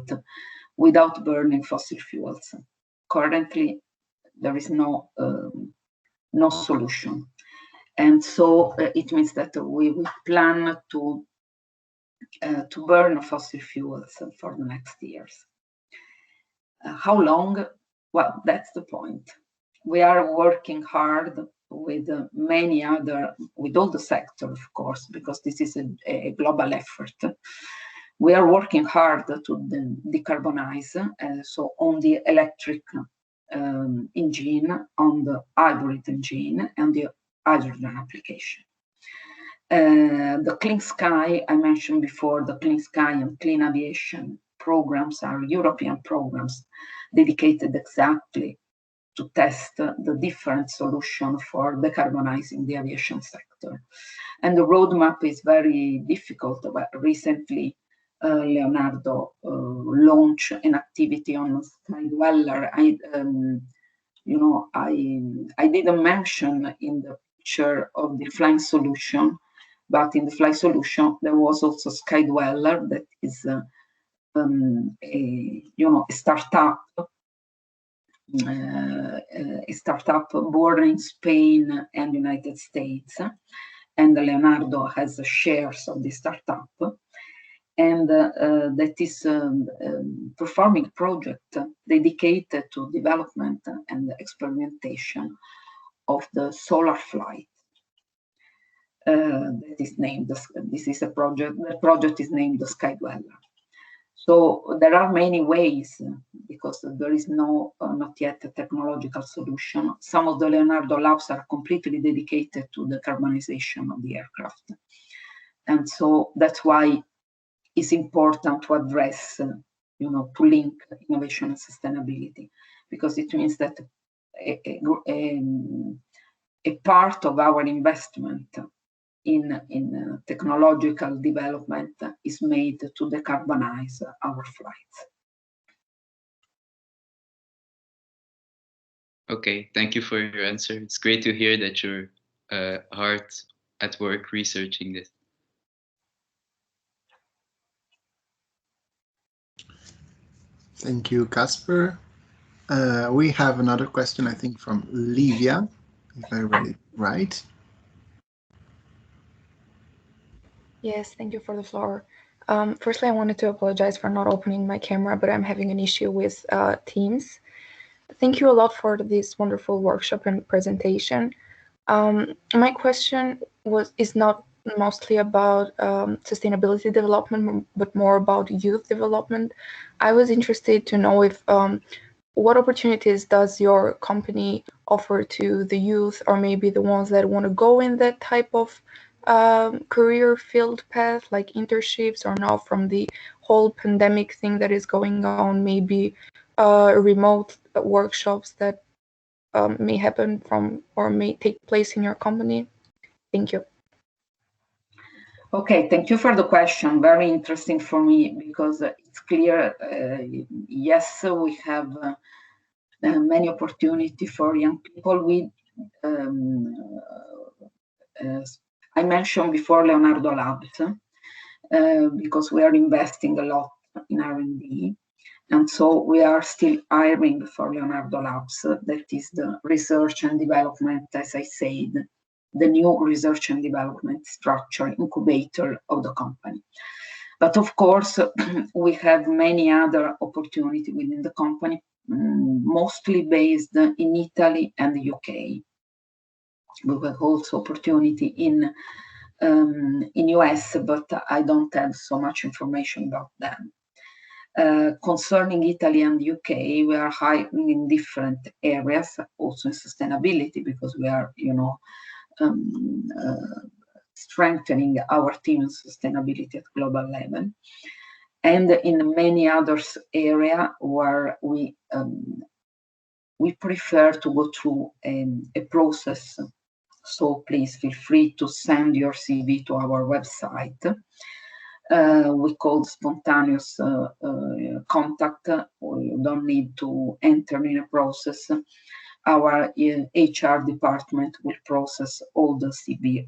without burning fossil fuels. Currently, there is no solution. And so it means that we plan to burn fossil fuels for the next years. How long? Well, that's the point. We are working hard with with all the sector, of course, because this is a global effort. We are working hard to decarbonize, so on the electric engine, on the hybrid engine, and the hydrogen application. The Clean Sky, I mentioned before, the Clean Sky and Clean Aviation programs are European programs dedicated exactly to test the different solution for decarbonizing the aviation sector. And the roadmap is very difficult, but recently Leonardo launched an activity on Skydweller. I didn't mention in the picture of the flying solution, but in the flying solution there was also Skydweller, that is a startup born in Spain and United States, and Leonardo has shares of the startup, and that is performing a project dedicated to development and experimentation of the solar flight. That is named, this is a project, the project is named the Skydweller. So there are many ways, because there is not yet a technological solution. Some of the Leonardo labs are completely dedicated to the decarbonization of the aircraft. And so that's why it's important to address, to link innovation and sustainability, because it means that a part of our investment in technological development is made to decarbonize our flights. Okay, thank you for your answer. It's great to hear that you're hard at work researching this. Thank you, Casper. We have another question, I think, from Livia, if I read it right. Yes, thank you for the floor. Firstly, I wanted to apologize for not opening my camera, but I'm having an issue with Teams. Thank you a lot for this wonderful workshop and presentation. My question is not mostly about sustainability development, but more about youth development. I was interested to know if what opportunities does your company offer to the youth, or maybe the ones that want to go in that type of career field path, like internships, or now from the whole pandemic thing that is going on, maybe remote workshops that may happen from or may take place in your company? Thank you. Okay, thank you for the question. Very interesting for me because it's clear, yes, we have many opportunities for young people. I mentioned before Leonardo Labs because we are investing a lot in R&D. And so we are still hiring for Leonardo Labs, that is the research and development, as I said, the new research and development structure incubator of the company. But of course, we have many other opportunities within the company, mostly based in Italy and the UK. We have also opportunity in US, but I don't have so much information about them. Concerning Italy and UK, we are hiring in different areas, also in sustainability, because we are, strengthening our team in sustainability at global level, and in many other areas where we prefer to go through a process. So please feel free to send your CV to our website. We call spontaneous contact. You don't need to enter in a process. Our HR department will process all the CV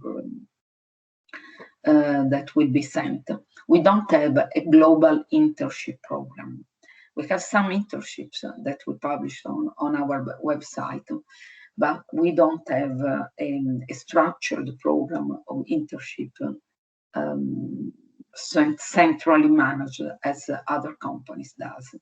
that will be sent. We don't have a global internship program. We have some internships that we publish on our website, but we don't have a structured program of internship centrally managed as other companies does.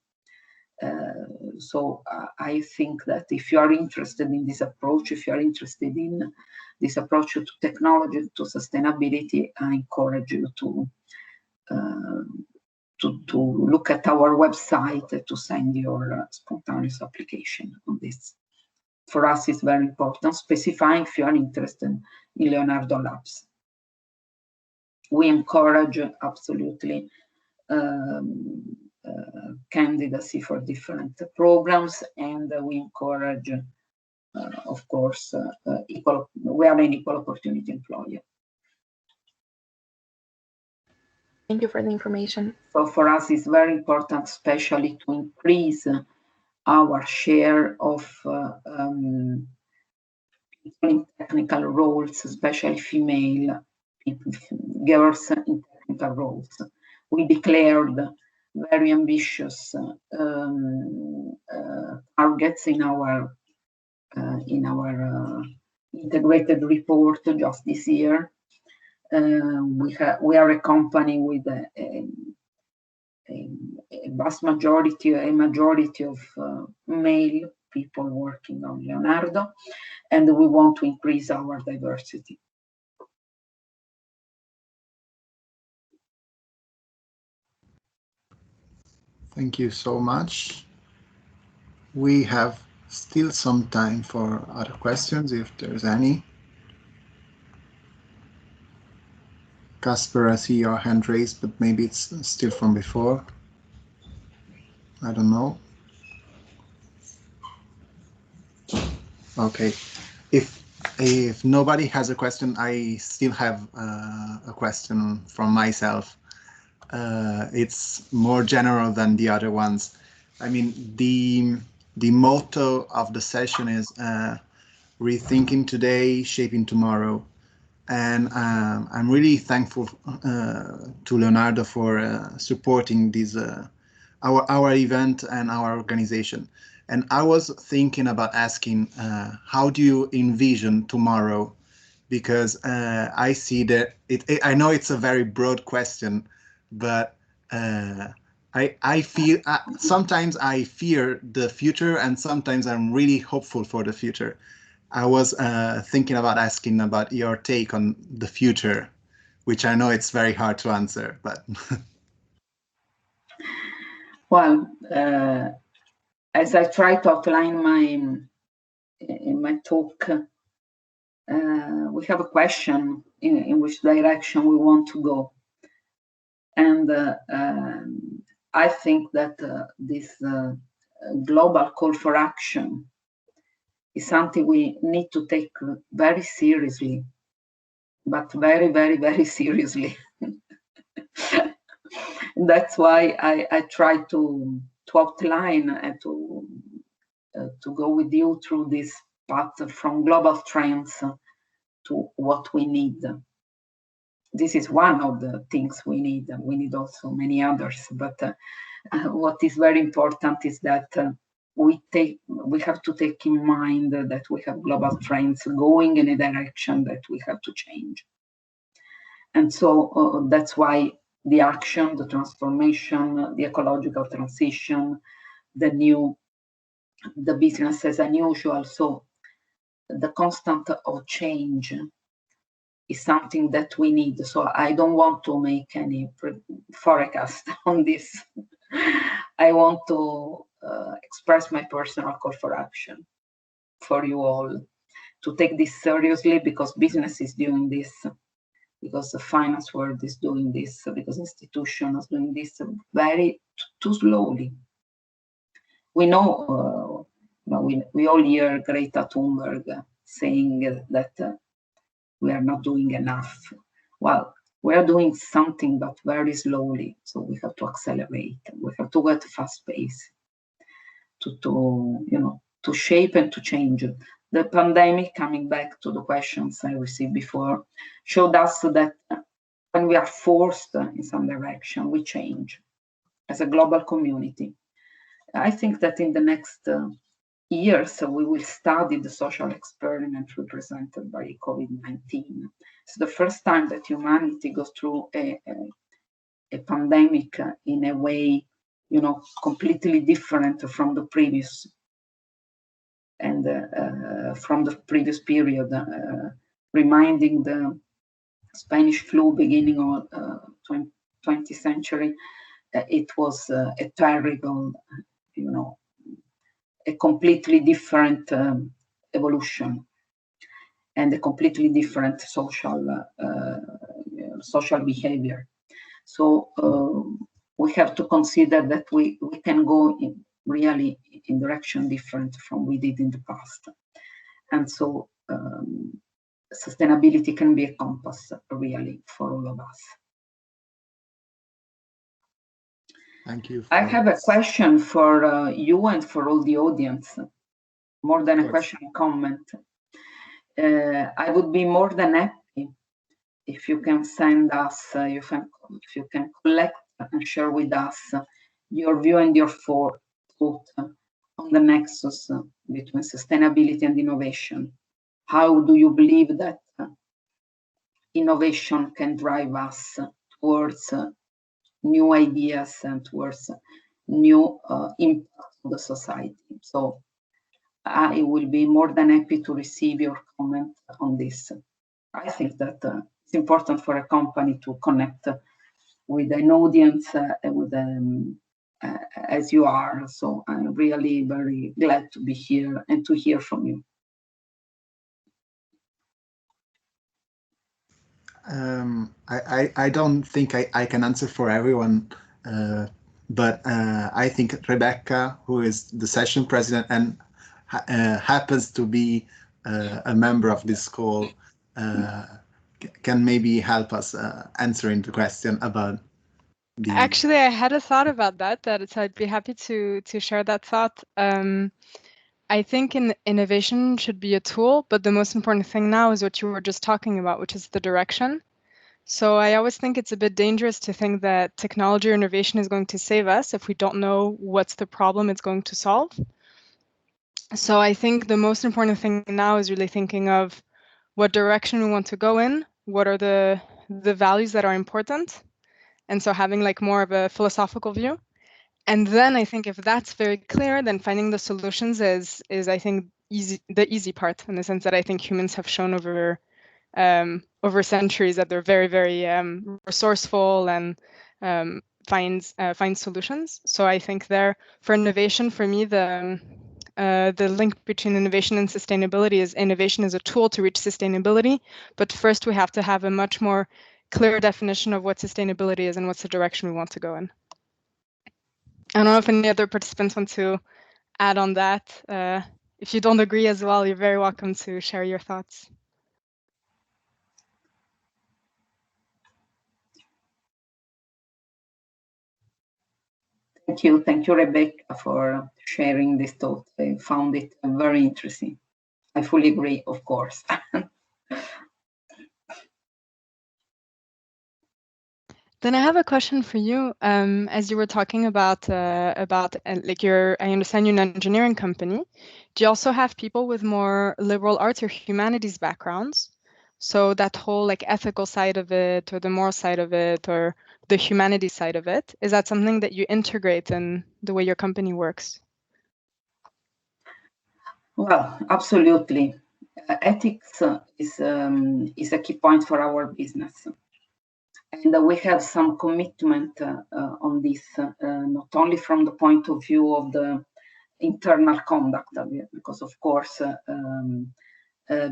So I think that if you are interested in this approach, if you are interested in this approach to technology, to sustainability, I encourage you to look at our website to send your spontaneous application on this. For us, it's very important, specifying if you are interested in Leonardo Labs. We encourage absolutely candidacy for different programs, and we encourage, of course, we are an equal opportunity employer. Thank you for the information. So for us, it's very important, especially to increase our share of people in technical roles, especially female people, girls in technical roles. We declared very ambitious targets in our integrated report just this year. We are a company with a vast majority, a majority of male people working on Leonardo, and we want to increase our diversity. Thank you so much. We have still some time for other questions, if there's any. Casper, I see your hand raised, but maybe it's still from before. I don't know. Okay. If nobody has a question, I still have a question from myself. It's more general than the other ones. I mean, the motto of the session is rethinking today, shaping tomorrow. And I'm really thankful to Leonardo for supporting this our event and our organization. And I was thinking about asking, how do you envision tomorrow? Because I see that I know it's a very broad question, but I feel sometimes I fear the future, and sometimes I'm really hopeful for the future. I was thinking about asking about your take on the future, which I know it's very hard to answer, but. Well, as I try to outline in my talk, we have a question in which direction we want to go. And I think that this global call for action is something we need to take very seriously, but very, very, very seriously. That's why I try to outline and to go with you through this path from global trends to what we need. This is one of the things we need. We need also many others, but what is very important is that we have to take in mind that we have global trends going in a direction that we have to change. And so that's why the action, the transformation, the ecological transition, the business as unusual. So the constant of change is something that we need. So I don't want to make any forecast on this. I want to express my personal call for action for you all to take this seriously, because business is doing this, because the finance world is doing this, because institutions are doing this very too slowly. We know, we all hear Greta Thunberg saying that we are not doing enough. Well, we are doing something, but very slowly. So we have to accelerate. We have to go at a fast pace to shape and to change. The pandemic, coming back to the questions I received before, showed us that when we are forced in some direction, we change as a global community. I think that in the next years, we will study the social experiment represented by COVID-19. It's the first time that humanity goes through a pandemic in a way, completely different from the previous and from the previous period, reminding the Spanish flu beginning of 20th century. It was a terrible, a completely different evolution and a completely different social behavior. So we have to consider that we can go really in direction different from we did in the past. And so sustainability can be a compass really for all of us. Thank you. I have a question for you and for all the audience, more than a question, a comment. I would be more than happy if you can send us, if you can collect and share with us your view and your thought on the nexus between sustainability and innovation. How do you believe that innovation can drive us towards new ideas and towards new impact on the society? So I will be more than happy to receive your comment on this. I think that it's important for a company to connect with an audience with as you are. So I'm really very glad to be here and to hear from you. I don't think I can answer for everyone, but I think Rebecca, who is the session president and happens to be a member of this call, can maybe help us answering the question about. Actually, I had a thought about that, so I'd be happy to share that thought. I think innovation should be a tool, but the most important thing now is what you were just talking about, which is the direction. So I always think it's a bit dangerous to think that technology or innovation is going to save us if we don't know what's the problem it's going to solve. So I think the most important thing now is really thinking of what direction we want to go in, what are the values that are important, and so having like more of a philosophical view. And then I think if that's very clear, then finding the solutions is I think the easy part, in the sense that I think humans have shown over centuries that they're very, very resourceful and find solutions. So I think there, for innovation, for me, the link between innovation and sustainability is innovation is a tool to reach sustainability, but first we have to have a much more clear definition of what sustainability is and what's the direction we want to go in. I don't know if any other participants want to add on that. If you don't agree as well, you're very welcome to share your thoughts. Thank you, Rebecca, for sharing this thought. I found it very interesting. I fully agree, of course. Then I have a question for you. As you were talking about like I understand you're an engineering company. Do you also have people with more liberal arts or humanities backgrounds? So that whole like ethical side of it, or the moral side of it, or the humanities side of it, is that something that you integrate in the way your company works? Well, absolutely. Ethics is a key point for our business. And we have some commitment on this, not only from the point of view of the internal conduct, because of course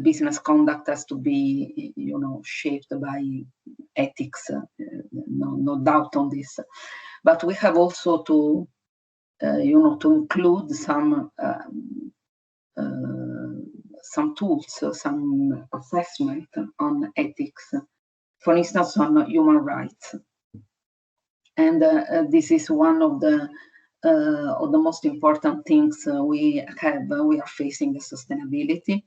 business conduct has to be, shaped by ethics. No doubt on this. But we have also to, to include some tools, some assessment on ethics, for instance, on human rights. And this is one of the most important things we have. We are facing sustainability,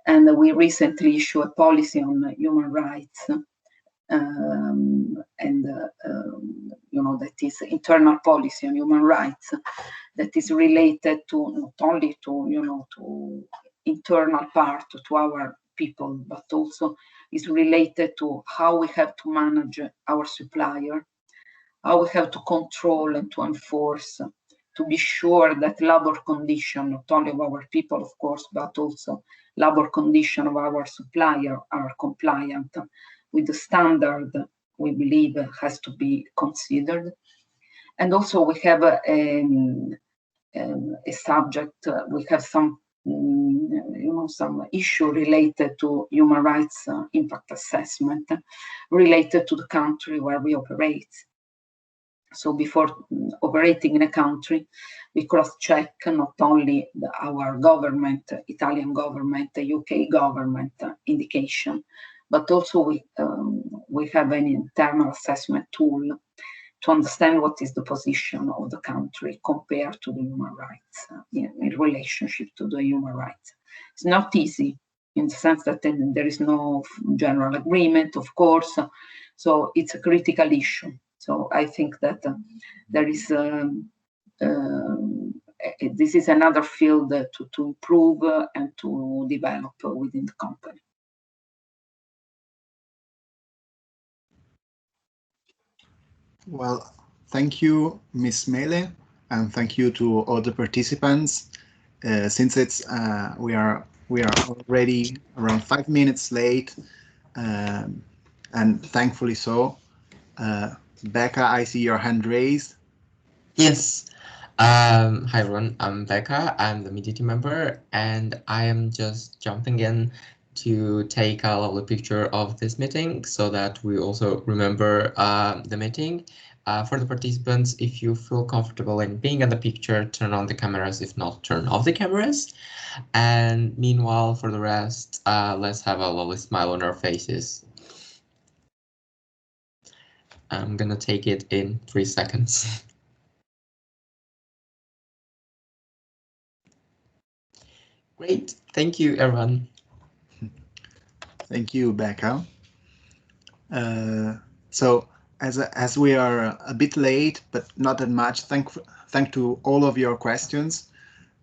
and we recently issued a policy on human rights, and that is internal policy on human rights that is related to not only to to internal part to our people, but also is related to how we have to manage our supplier, how we have to control and to enforce, to be sure that labor condition, not only of our people, of course, but also labor condition of our supplier are compliant with the standard we believe has to be considered. And also we have a subject, we have some some issue related to human rights impact assessment related to the country where we operate. So before operating in a country, we cross-check not only our government, Italian government, the UK government indication, but also we have an internal assessment tool to understand what is the position of the country compared to the human rights, in relationship to the human rights. It's not easy in the sense that there is no general agreement, of course, so it's a critical issue. So I think that there is this is another field to improve and to develop within the company. Well, thank you, Ms. Mele, and thank you to all the participants. Since it's we are already around 5 minutes late, and thankfully so. Becca, I see your hand raised. Yes. Hi everyone, I'm Becca. I'm the media team member, and I am just jumping in to take a lovely picture of this meeting so that we also remember the meeting. For the participants, if you feel comfortable in being in the picture, turn on the cameras. If not, turn off the cameras. And meanwhile, for the rest, let's have a lovely smile on our faces. I'm gonna take it in 3 seconds. Great, thank you, everyone. Thank you, Becca. So as we are a bit late, but not that much, thank to all of your questions,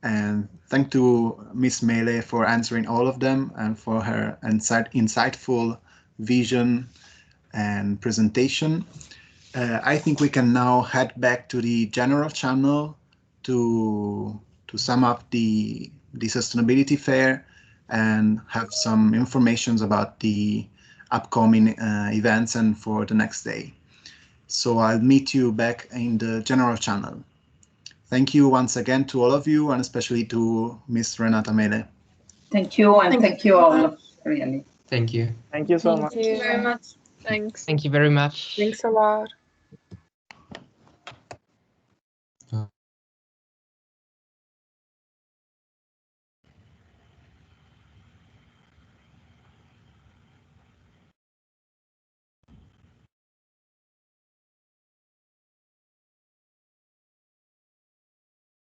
and thank to Miss Mele for answering all of them and for her insightful vision and presentation. I think we can now head back to the general channel to sum up the sustainability fair and have some information about the upcoming events and for the next day. So I'll meet you back in the general channel. Thank you once again to all of you, and especially to Miss Renata Mele. Thank you, and thank you all, really. Thank you. Thank you so much. Thank you very much. Thanks. Thank you very much. Thanks a lot.